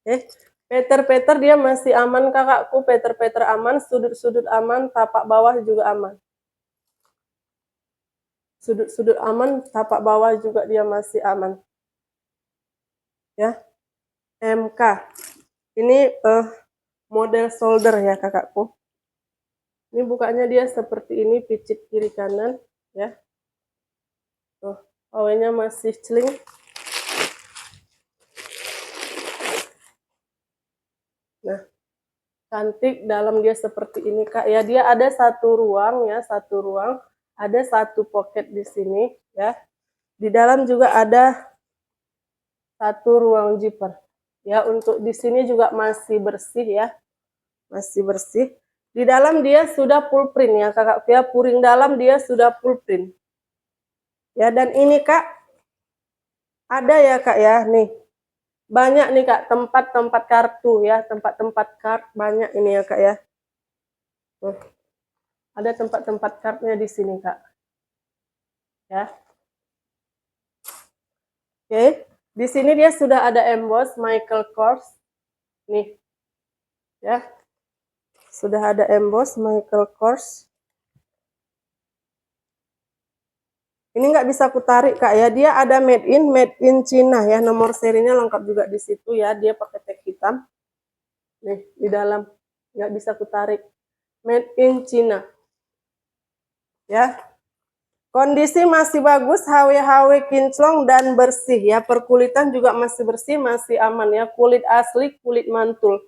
Oke. Peter dia masih aman Kakakku, Peter aman, sudut-sudut aman, tapak bawah juga aman. Sudut-sudut aman, tapak bawah juga dia masih aman. Ya. MK. Ini model shoulder ya Kakakku. Ini bukanya dia seperti ini, picit kiri kanan ya. Tuh, awalnya masih celing. Nah, cantik, dalam dia seperti ini Kak ya. Dia ada satu ruang ya, satu ruang, ada satu pocket di sini ya. Di dalam juga ada satu ruang zipper ya. Untuk di sini juga masih bersih ya, masih bersih. Di dalam dia sudah full print ya Kakak ya, puring dalam dia sudah full print ya. Dan ini Kak ada ya Kak ya, nih banyak nih Kak tempat-tempat kartu ya, tempat-tempat kart banyak ini ya Kak ya. Tuh. Ada tempat-tempat kartnya di sini Kak ya. Oke, di sini dia sudah ada emboss Michael Kors nih ya. Sudah ada emboss Michael Kors. Ini nggak bisa aku tarik Kak ya. Dia ada made in China ya. Nomor serinya lengkap juga di situ ya. Dia pakai tag hitam. Nih di dalam nggak bisa aku tarik. Made in China. Ya. Kondisi masih bagus, HW kinclong dan bersih ya. Perkulitan juga masih bersih, masih aman ya. Kulit asli, kulit mantul.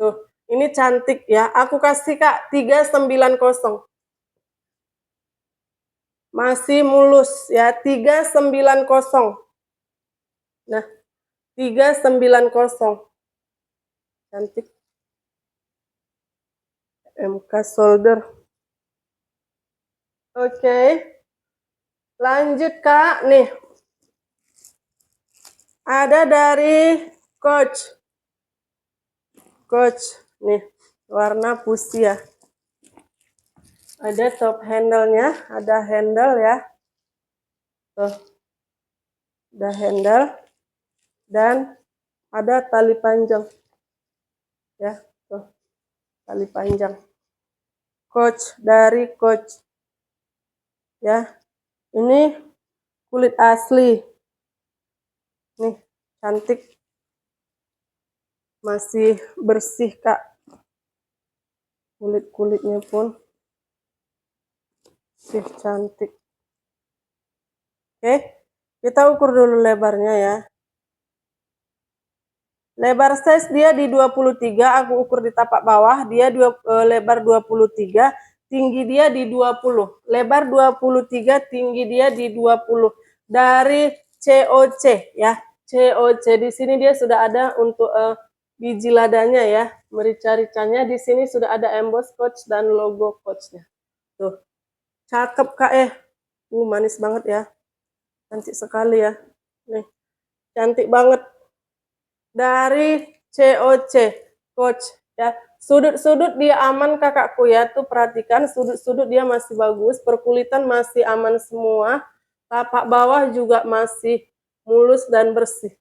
Tuh, ini cantik ya. Aku kasih Kak 390. Masih mulus ya, 390. Nah, 390. Cantik. MK shoulder. Oke. Lanjut Kak, nih. Ada dari Coach. Coach, nih. Warna fuchsia. Ada top handle-nya, ada handle ya. Tuh. Ada handle. Dan ada tali panjang. Ya, tuh. Tali panjang. Coach, dari Coach. Ya. Ini kulit asli. Nih, cantik. Masih bersih Kak. Kulit-kulitnya pun masih cantik. Oke, kita ukur dulu lebarnya ya. Lebar size dia di 23, aku ukur di tapak bawah, dia lebar 23, tinggi dia di 20. Lebar 23, tinggi dia di 20. Dari COC ya. COC di sini dia sudah ada untuk biji ladanya ya. Merica-ricanya di sini sudah ada emboss Coach dan logo Coachnya. Tuh. Cakep Kak manis banget ya. Cantik sekali ya. Nih. Cantik banget. Dari COC Coach ya. Sudut-sudut dia aman kakakku ya. Tuh perhatikan sudut-sudut dia masih bagus, perkulitan masih aman semua. Tapak bawah juga masih mulus dan bersih.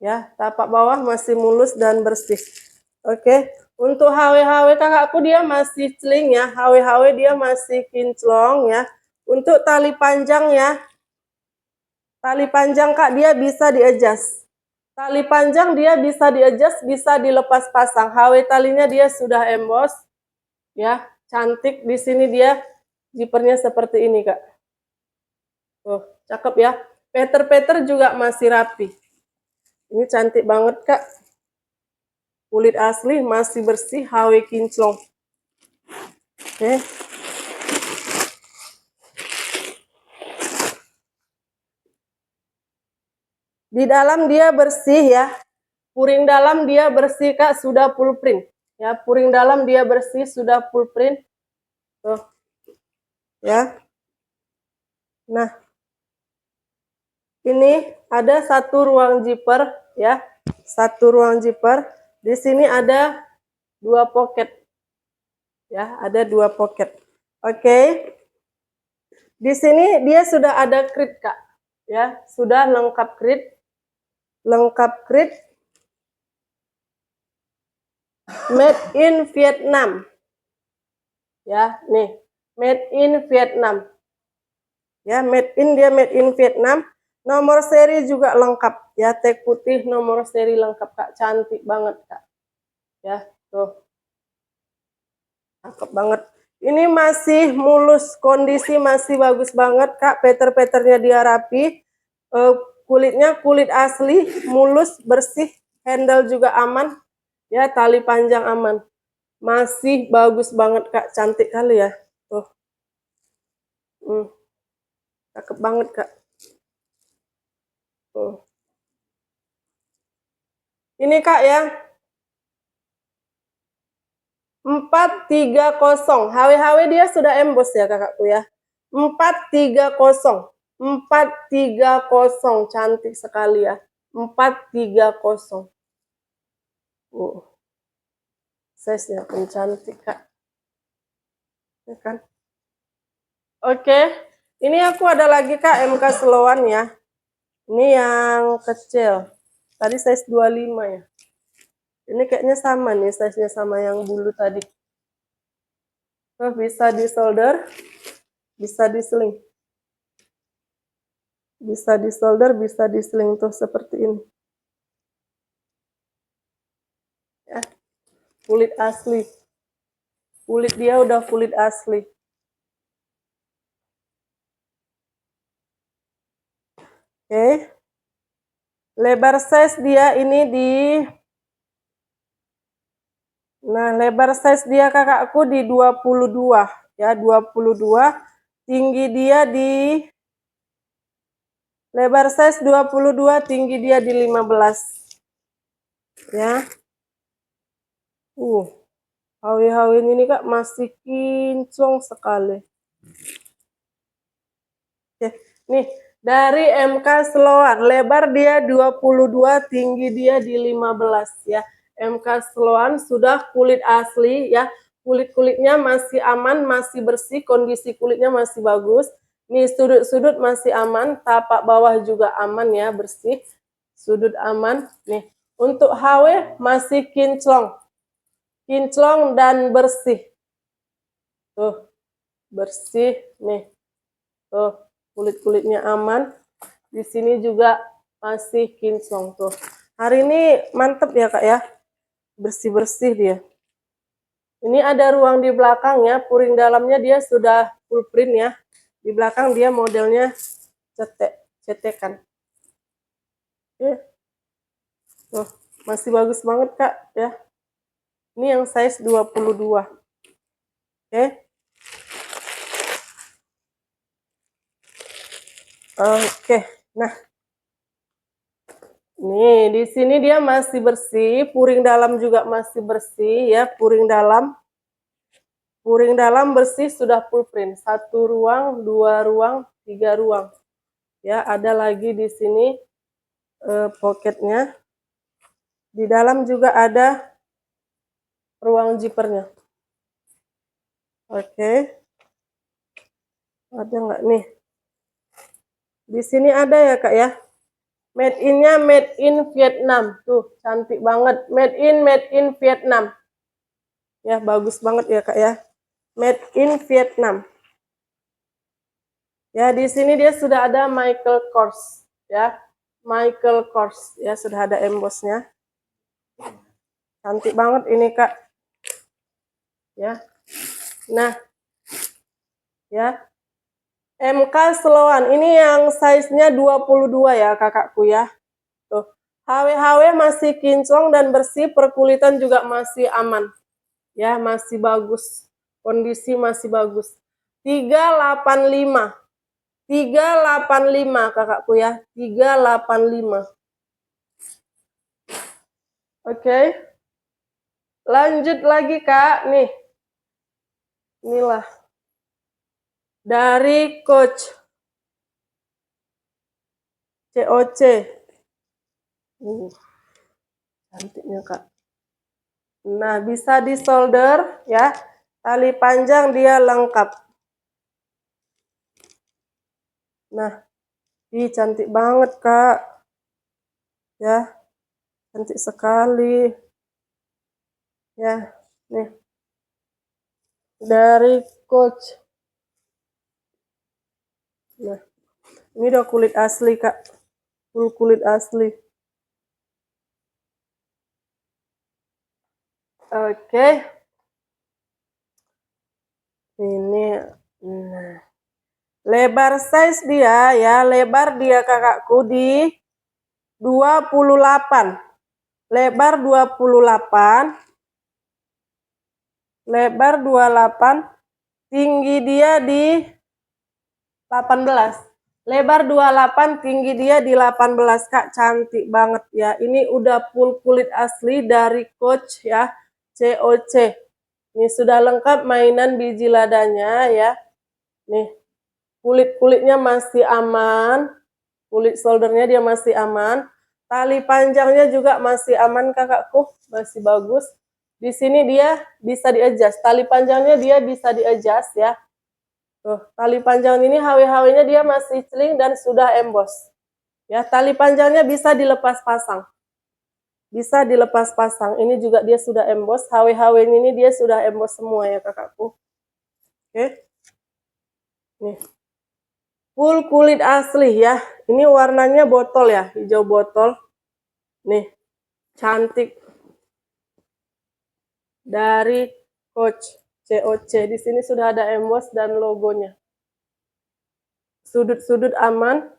Ya, tapak bawah masih mulus dan bersih. Oke. Untuk HW-HW kakakku dia masih celing ya. HW-HW dia masih kinclong ya. Untuk tali panjang ya. Tali panjang Kak dia bisa di-adjust. Tali panjang dia bisa di-adjust, bisa dilepas pasang. HW talinya dia sudah emboss. Ya, cantik di sini dia zippernya seperti ini, Kak. Tuh, cakep ya. Peter-peter juga masih rapi. Ini cantik banget, Kak. Kulit asli masih bersih, HW kinclong. Oke. Di dalam dia bersih ya. Puring dalam dia bersih Kak, sudah full print. Ya, puring dalam dia bersih, sudah full print. Tuh. Ya. Nah. Ini ada satu ruang zipper ya. Satu ruang zipper. Di sini ada 2 pocket. Ya, ada 2 pocket. Oke. Di sini dia sudah ada krit Kak. Ya, sudah lengkap krit. Lengkap krit. Made in Vietnam. Ya, nih. Made in Vietnam. Ya, made in Vietnam. Nomor seri juga lengkap. Ya, tag putih nomor seri lengkap Kak. Cantik banget Kak. Ya, tuh. Cakep banget. Ini masih mulus, kondisi masih bagus banget Kak. Peter-peternya dia rapi. Kulitnya kulit asli, mulus, bersih. Handle juga aman. Ya, tali panjang aman. Masih bagus banget Kak. Cantik kali ya. Tuh. Cakep banget Kak. Tuh. Ini Kak ya. 430. HW-HW dia sudah emboss ya kakakku ya. 430. 430. Cantik sekali ya. 430. Size-nya pun cantik Kak. Ya kan? Oke. Ini aku ada lagi Kak MK Sloan ya. Ini yang kecil. Tadi size 25 ya. Ini kayaknya sama nih size-nya sama yang bulu tadi. Tuh, bisa di solder, bisa di sling. Bisa di solder, bisa di sling tuh seperti ini. Ya. Kulit asli. Kulit dia udah kulit asli. Oke. Lebar size dia ini di lebar size dia kakakku di 22 ya, 22. Tinggi dia di lebar size 22, tinggi dia di 15. Ya. HW-HW ini Kak masih kinclong sekali. Oke, nih dari MK Sloan, lebar dia 22, tinggi dia di 15 ya. MK Sloan sudah kulit asli ya. Kulit-kulitnya masih aman, masih bersih, kondisi kulitnya masih bagus. Nih sudut-sudut masih aman, tapak bawah juga aman ya, bersih. Sudut aman. Nih, untuk HW masih kinclong. Kinclong dan bersih. Tuh, bersih nih. Tuh, kulit-kulitnya aman. Di sini juga masih kinclong tuh. Hari ini mantep ya Kak ya. Bersih-bersih dia. Ini ada ruang di belakang ya. Puring dalamnya dia sudah full print ya. Di belakang dia modelnya cetekan. Oke. Tuh, masih bagus banget Kak ya. Ini yang size 22. Oke. Oke, nah nih di sini dia masih bersih, puring dalam juga masih bersih ya, puring dalam bersih sudah full print. 1 ruang, 2 ruang, 3 ruang. Ya, ada lagi di sini pocketnya. Di dalam juga ada ruang zippernya. Oke. Ada nggak nih? Di sini ada ya Kak ya. Made in-nya made in Vietnam. Tuh, cantik banget. Made in Vietnam. Ya, bagus banget ya Kak ya. Made in Vietnam. Ya, di sini dia sudah ada Michael Kors ya. Michael Kors ya, sudah ada embossnya. Cantik banget ini Kak. Ya. Nah, ya. MK Sloan. Ini yang size-nya 22 ya kakakku ya. Tuh. HW-HW masih kinclong dan bersih, perkulitan juga masih aman. Ya, masih bagus. Kondisi masih bagus. 385. 385 kakakku ya. 385. Oke. Lanjut lagi Kak. Nih. Inilah. Dari Coach COC. Cantiknya Kak. Nah, bisa di solder ya. Tali panjang dia lengkap. Nah, ih cantik banget Kak. Ya, cantik sekali. Ya, nih. Dari Coach. Nah, ini udah kulit asli Kak. Full kulit asli. Oke. Ini nah. Lebar size dia ya, lebar dia kakakku di 28. Lebar 28. Lebar 28. Tinggi dia di 18. Lebar 28, tinggi dia di 18 Kak. Cantik banget ya. Ini udah full kulit asli dari Coach ya. COC. Ini sudah lengkap mainan biji ladanya ya. Nih, kulit-kulitnya masih aman. Kulit soldernya dia masih aman. Tali panjangnya juga masih aman kakakku. Masih bagus. Di sini dia bisa di-adjust. Tali panjangnya dia bisa di-adjust ya. Tuh, tali panjang ini HW-HW-nya dia masih celing dan sudah emboss. Ya, tali panjangnya bisa dilepas pasang. Bisa dilepas pasang. Ini juga dia sudah emboss. HW-HW ini dia sudah emboss semua ya kakakku. Oke. Nih. Full kulit asli ya. Ini warnanya botol ya, hijau botol. Nih, cantik. Dari Coach COC. Di sini sudah ada emboss dan logonya. Sudut-sudut aman,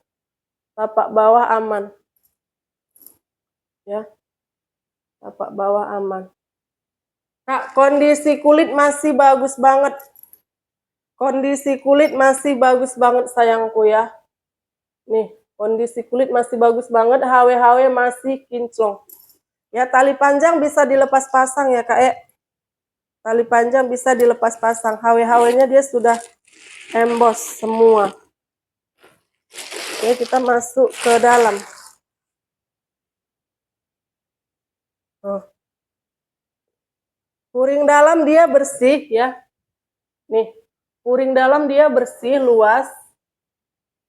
tapak bawah aman. Ya. Tapak bawah aman. Kak, kondisi kulit masih bagus banget. Kondisi kulit masih bagus banget sayangku ya. Nih, kondisi kulit masih bagus banget. HW-HW masih kinclong. Ya, tali panjang bisa dilepas pasang ya Kak. Tali panjang bisa dilepas pasang. HW-HW-nya dia sudah emboss semua. Oke, kita masuk ke dalam. Oh. Puring dalam dia bersih ya. Nih, puring dalam dia bersih, luas.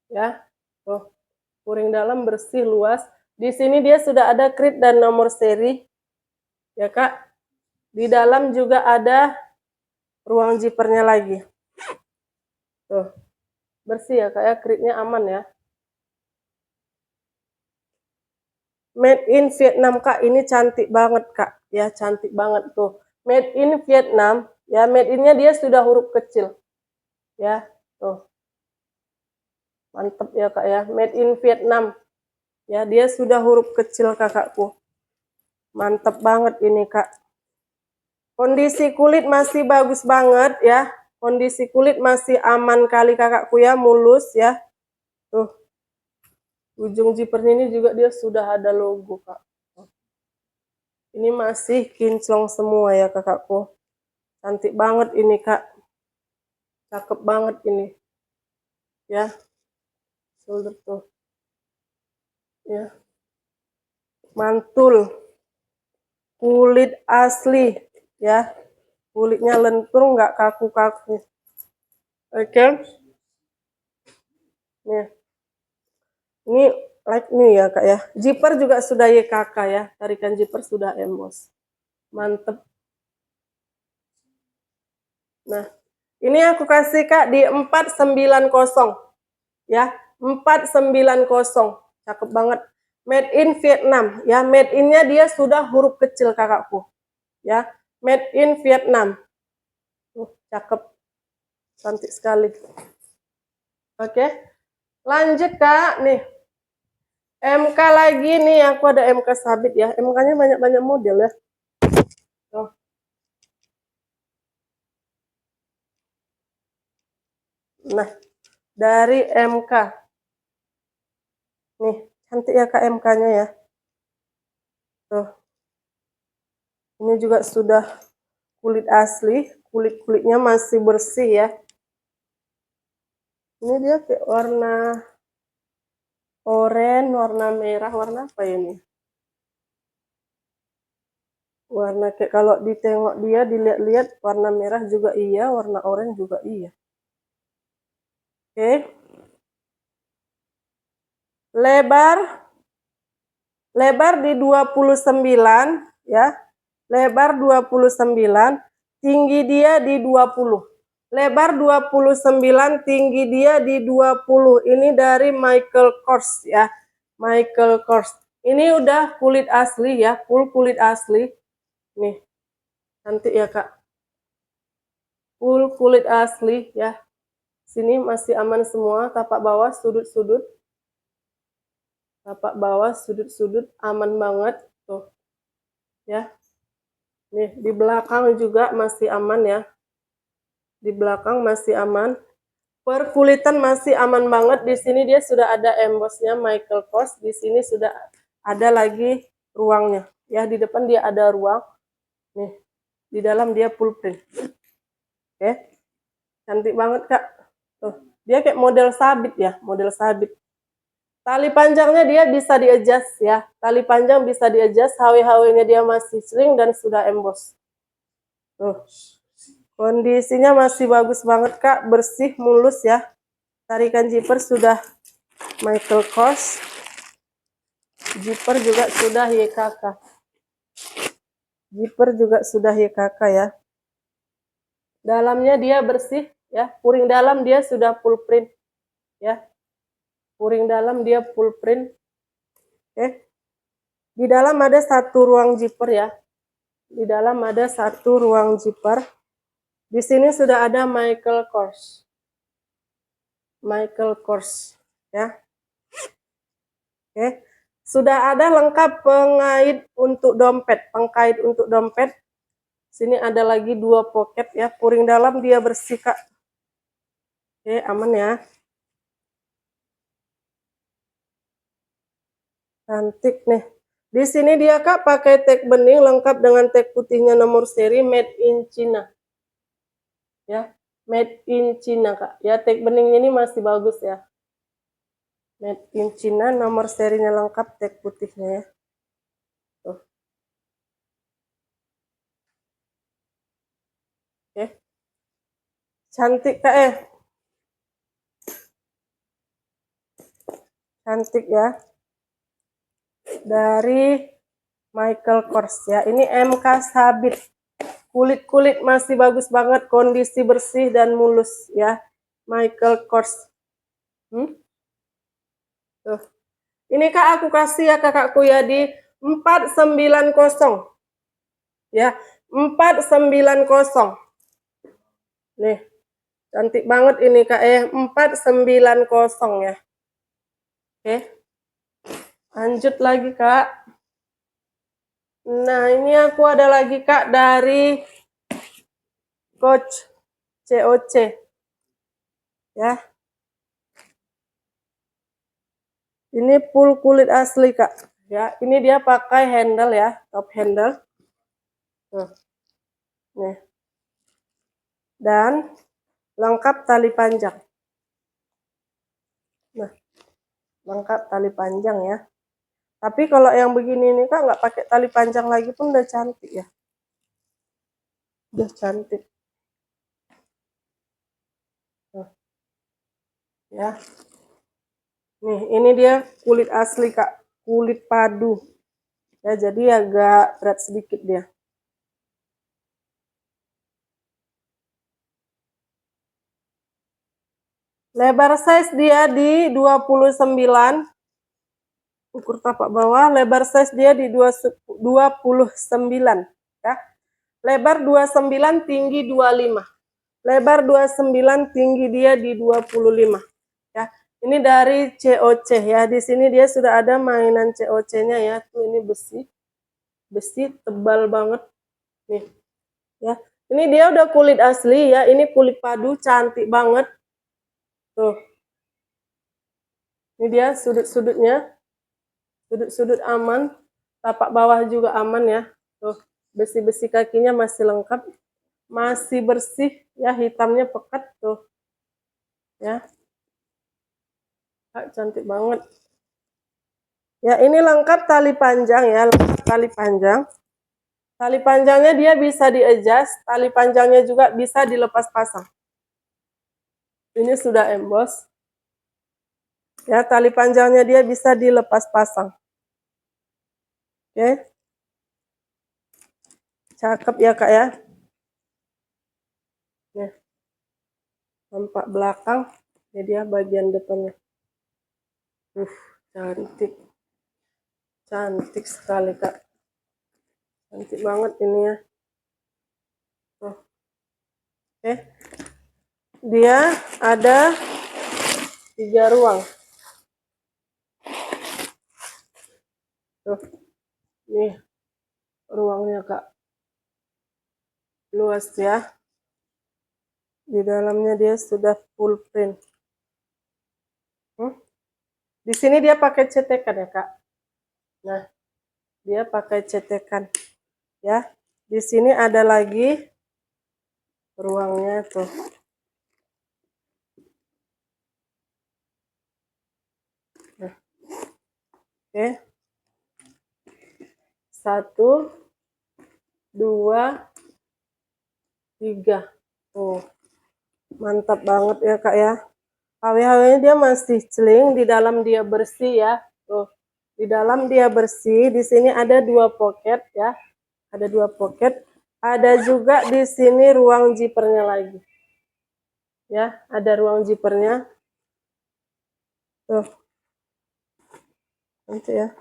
Ya. Tuh. Puring dalam bersih, luas. Di sini dia sudah ada krit dan nomor seri. Ya Kak. Di dalam juga ada ruang zippernya lagi. Tuh. Bersih ya Kak ya, kritnya aman ya. Made in Vietnam Kak, ini cantik banget Kak. Ya, cantik banget tuh. Made in Vietnam. Ya, made in-nya dia sudah huruf kecil. Ya, tuh. Mantep ya Kak ya. Made in Vietnam. Ya, dia sudah huruf kecil kakakku. Mantep banget ini Kak. Kondisi kulit masih bagus banget ya. Kondisi kulit masih aman kali kakakku ya, mulus ya. Tuh. Ujung zippernya ini juga dia sudah ada logo, Kak. Ini masih kinclong semua ya, kakakku. Cantik banget ini, Kak. Cakep banget ini. Ya, shoulder tuh. Ya. Mantul. Kulit asli, ya. Kulitnya lentur, nggak kaku-kaku. Oke. Nih. Ini like nih ya, Kak ya. Zipper juga sudah YKK ya. Tarikan zipper sudah emboss. Mantep. Nah, ini aku kasih, Kak, di 490. Ya, 490. Cakep banget. Made in Vietnam. Ya, made in-nya dia sudah huruf kecil, kakakku. Ya, made in Vietnam. Cakep. Cantik sekali. Oke. Lanjut, Kak. Nih. MK lagi nih, aku ada MK sabit ya. MK-nya banyak-banyak model ya. Oh. Nah, dari MK. Nih, cantik ya, Kak, MK-nya ya. Tuh. Ini juga sudah kulit asli, kulit-kulitnya masih bersih ya. Ini dia kayak warna oranye, warna merah, warna apa ini? Warna kayak kalau ditengok dia, dilihat-lihat warna merah juga iya, warna oranye juga iya. Oke. Lebar di 29 ya. Lebar 29, tinggi dia di 20. Lebar 29, tinggi dia di 20. Ini dari Michael Kors ya. Michael Kors. Ini udah kulit asli ya, full kulit asli. Nih, cantik ya, Kak. Full kulit asli ya. Sini masih aman semua, tapak bawah, sudut-sudut. Tapak bawah, sudut-sudut aman banget tuh. Ya. Nih, di belakang juga masih aman ya. Di belakang masih aman. Perkulitan masih aman banget. Di sini dia sudah ada embossnya Michael Kors. Di sini sudah ada lagi ruangnya. Ya, di depan dia ada ruang. Nih, di dalam dia full print. Oke. Cantik banget, Kak. Tuh, dia kayak model sabit ya, model sabit. Tali panjangnya dia bisa di-adjust ya. Tali panjang bisa di-adjust, HW-HW-nya dia masih sling dan sudah emboss. Tuh. Kondisinya masih bagus banget, Kak, bersih, mulus ya. Tarikan zipper sudah Michael Kors. Zipper juga sudah YKK. Zipper juga sudah YKK ya. Dalamnya dia bersih ya. Puring dalam dia sudah full print ya. Puring dalam dia full print. Oke. Di dalam ada satu ruang zipper ya. Di dalam ada satu ruang zipper. Di sini sudah ada Michael Kors. Michael Kors ya. Oke. Sudah ada lengkap pengait untuk dompet, pengkait untuk dompet. Sini ada lagi 2 pocket ya. Puring dalam dia bersih, Kak. Oke, aman ya. Cantik nih. Di sini dia, Kak, pakai tag bening lengkap dengan tag putihnya nomor seri made in China. Ya, made in China, Kak. Ya, tag beningnya ini masih bagus ya. Made in China, nomor serinya lengkap, tag putihnya ya. Tuh. Oke. Cantik, Kak ya. Cantik ya. Dari Michael Kors ya. Ini MK sabit. Kulit-kulit masih bagus banget, kondisi bersih dan mulus ya. Michael Kors. Tuh. Ini, Kak, aku kasih ya kakakku ya di 490. Ya, 490. Nih, cantik banget ini, Kak, 490 ya. Oke. Lanjut lagi, Kak. Nah, ini aku ada lagi, Kak, dari Coach COC. Ya. Ini full kulit asli Kak. Ya, ini dia pakai handle ya, top handle. Tuh. Nih. Dan lengkap tali panjang. Nah, lengkap tali panjang ya. Tapi kalau yang begini nih Kak, nggak pakai tali panjang lagi pun udah cantik ya. Udah cantik. Nah, ya. Nih, ini dia kulit asli Kak, kulit padu. Ya, jadi agak berat sedikit dia. Lebar size dia di 29. Ukur tapak bawah, lebar size dia di 29 ya. Lebar 29, tinggi 25. Lebar 29, tinggi dia di 25 ya. Ini dari COC ya. Di sini dia sudah ada mainan COC-nya ya. Tuh ini besi. Besi tebal banget nih ya. Ini dia udah kulit asli ya. Ini kulit padu cantik banget. Tuh. Ini dia sudut-sudutnya. Sudut-sudut aman. Tapak bawah juga aman ya. Tuh. Besi-besi kakinya masih lengkap. Masih bersih ya, hitamnya pekat tuh. Ya. Cantik banget. Ya, ini lengkap tali panjang ya, lengkap tali panjang. Tali panjangnya dia bisa di-adjust, tali panjangnya juga bisa dilepas pasang. Ini sudah emboss. Ya, tali panjangnya dia bisa dilepas pasang. Oke. Cakep ya Kak ya. Nih. Tampak belakang, ini dia bagian depannya. Cantik. Cantik sekali Kak. Cantik banget ini ya. Tuh. Oke. Dia ada 3 ruang. Tuh. Nih ruangnya Kak. Luas ya. Di dalamnya dia sudah full print. Di sini dia pakai cetekan ya Kak. Nah, dia pakai cetekan ya. Di sini ada lagi ruangnya tuh. Nah. Oke. 1, 2, 3. Tuh. Mantap banget ya Kak ya. HW-HW-nya dia masih celing, di dalam dia bersih ya. Tuh. Di dalam dia bersih, di sini ada 2 pocket ya. Ada 2 pocket. Ada juga di sini ruang zippernya lagi. Ya, ada ruang zippernya. Tuh. Nanti ya.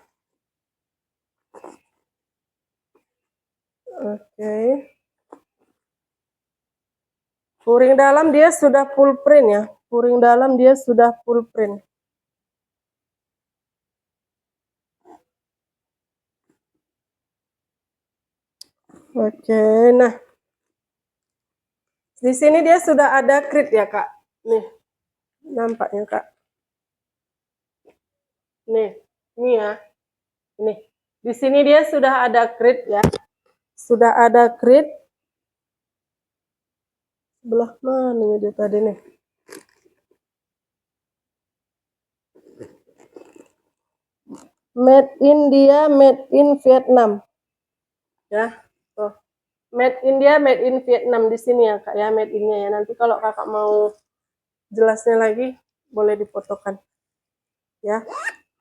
Oke. Puring dalam dia sudah full print ya. Puring dalam dia sudah full print. Oke, nah. Di sini dia sudah ada krit ya, Kak. Nih. Nampaknya, Kak. Nih, ini ya. Ini. Di sini dia sudah ada krit ya. Sudah ada krit. Sebelah mana dia tadi nih? Made in dia, made in Vietnam. Ya. Tuh. Made in dia, made in Vietnam di sini ya, Kak ya, made in-nya ya. Nanti kalau Kakak mau jelasnya lagi boleh difotokan. Ya.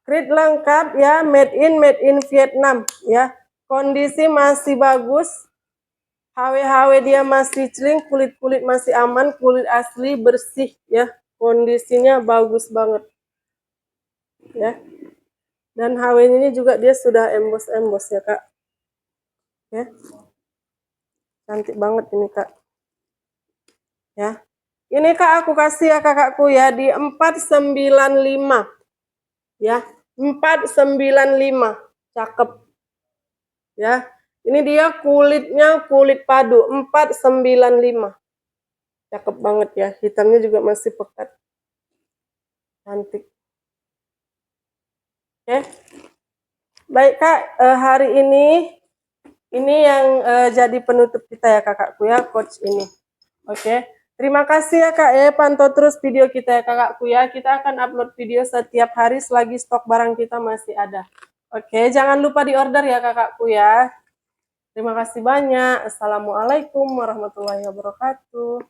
Krit lengkap ya, made in Vietnam ya. Kondisi masih bagus. HW-HW dia masih celing, kulit-kulit masih aman, kulit asli bersih ya. Kondisinya bagus banget. Ya. Dan HW ini juga dia sudah emboss-emboss ya, Kak. Ya. Cantik banget ini, Kak. Ya. Ini Kak aku kasih ya kakakku ya di 495. Ya, 495. Cakep. Ya. Ini dia kulitnya kulit padu 495. Cakep banget ya. Hitamnya juga masih pekat. Cantik. Oke. Baik Kak, hari ini yang jadi penutup kita ya kakakku ya, coach ini. Oke. Terima kasih ya Kak ya, pantau terus video kita ya kakakku ya. Kita akan upload video setiap hari selagi stok barang kita masih ada. Oke, jangan lupa di order ya kakakku ya. Terima kasih banyak. Assalamualaikum warahmatullahi wabarakatuh.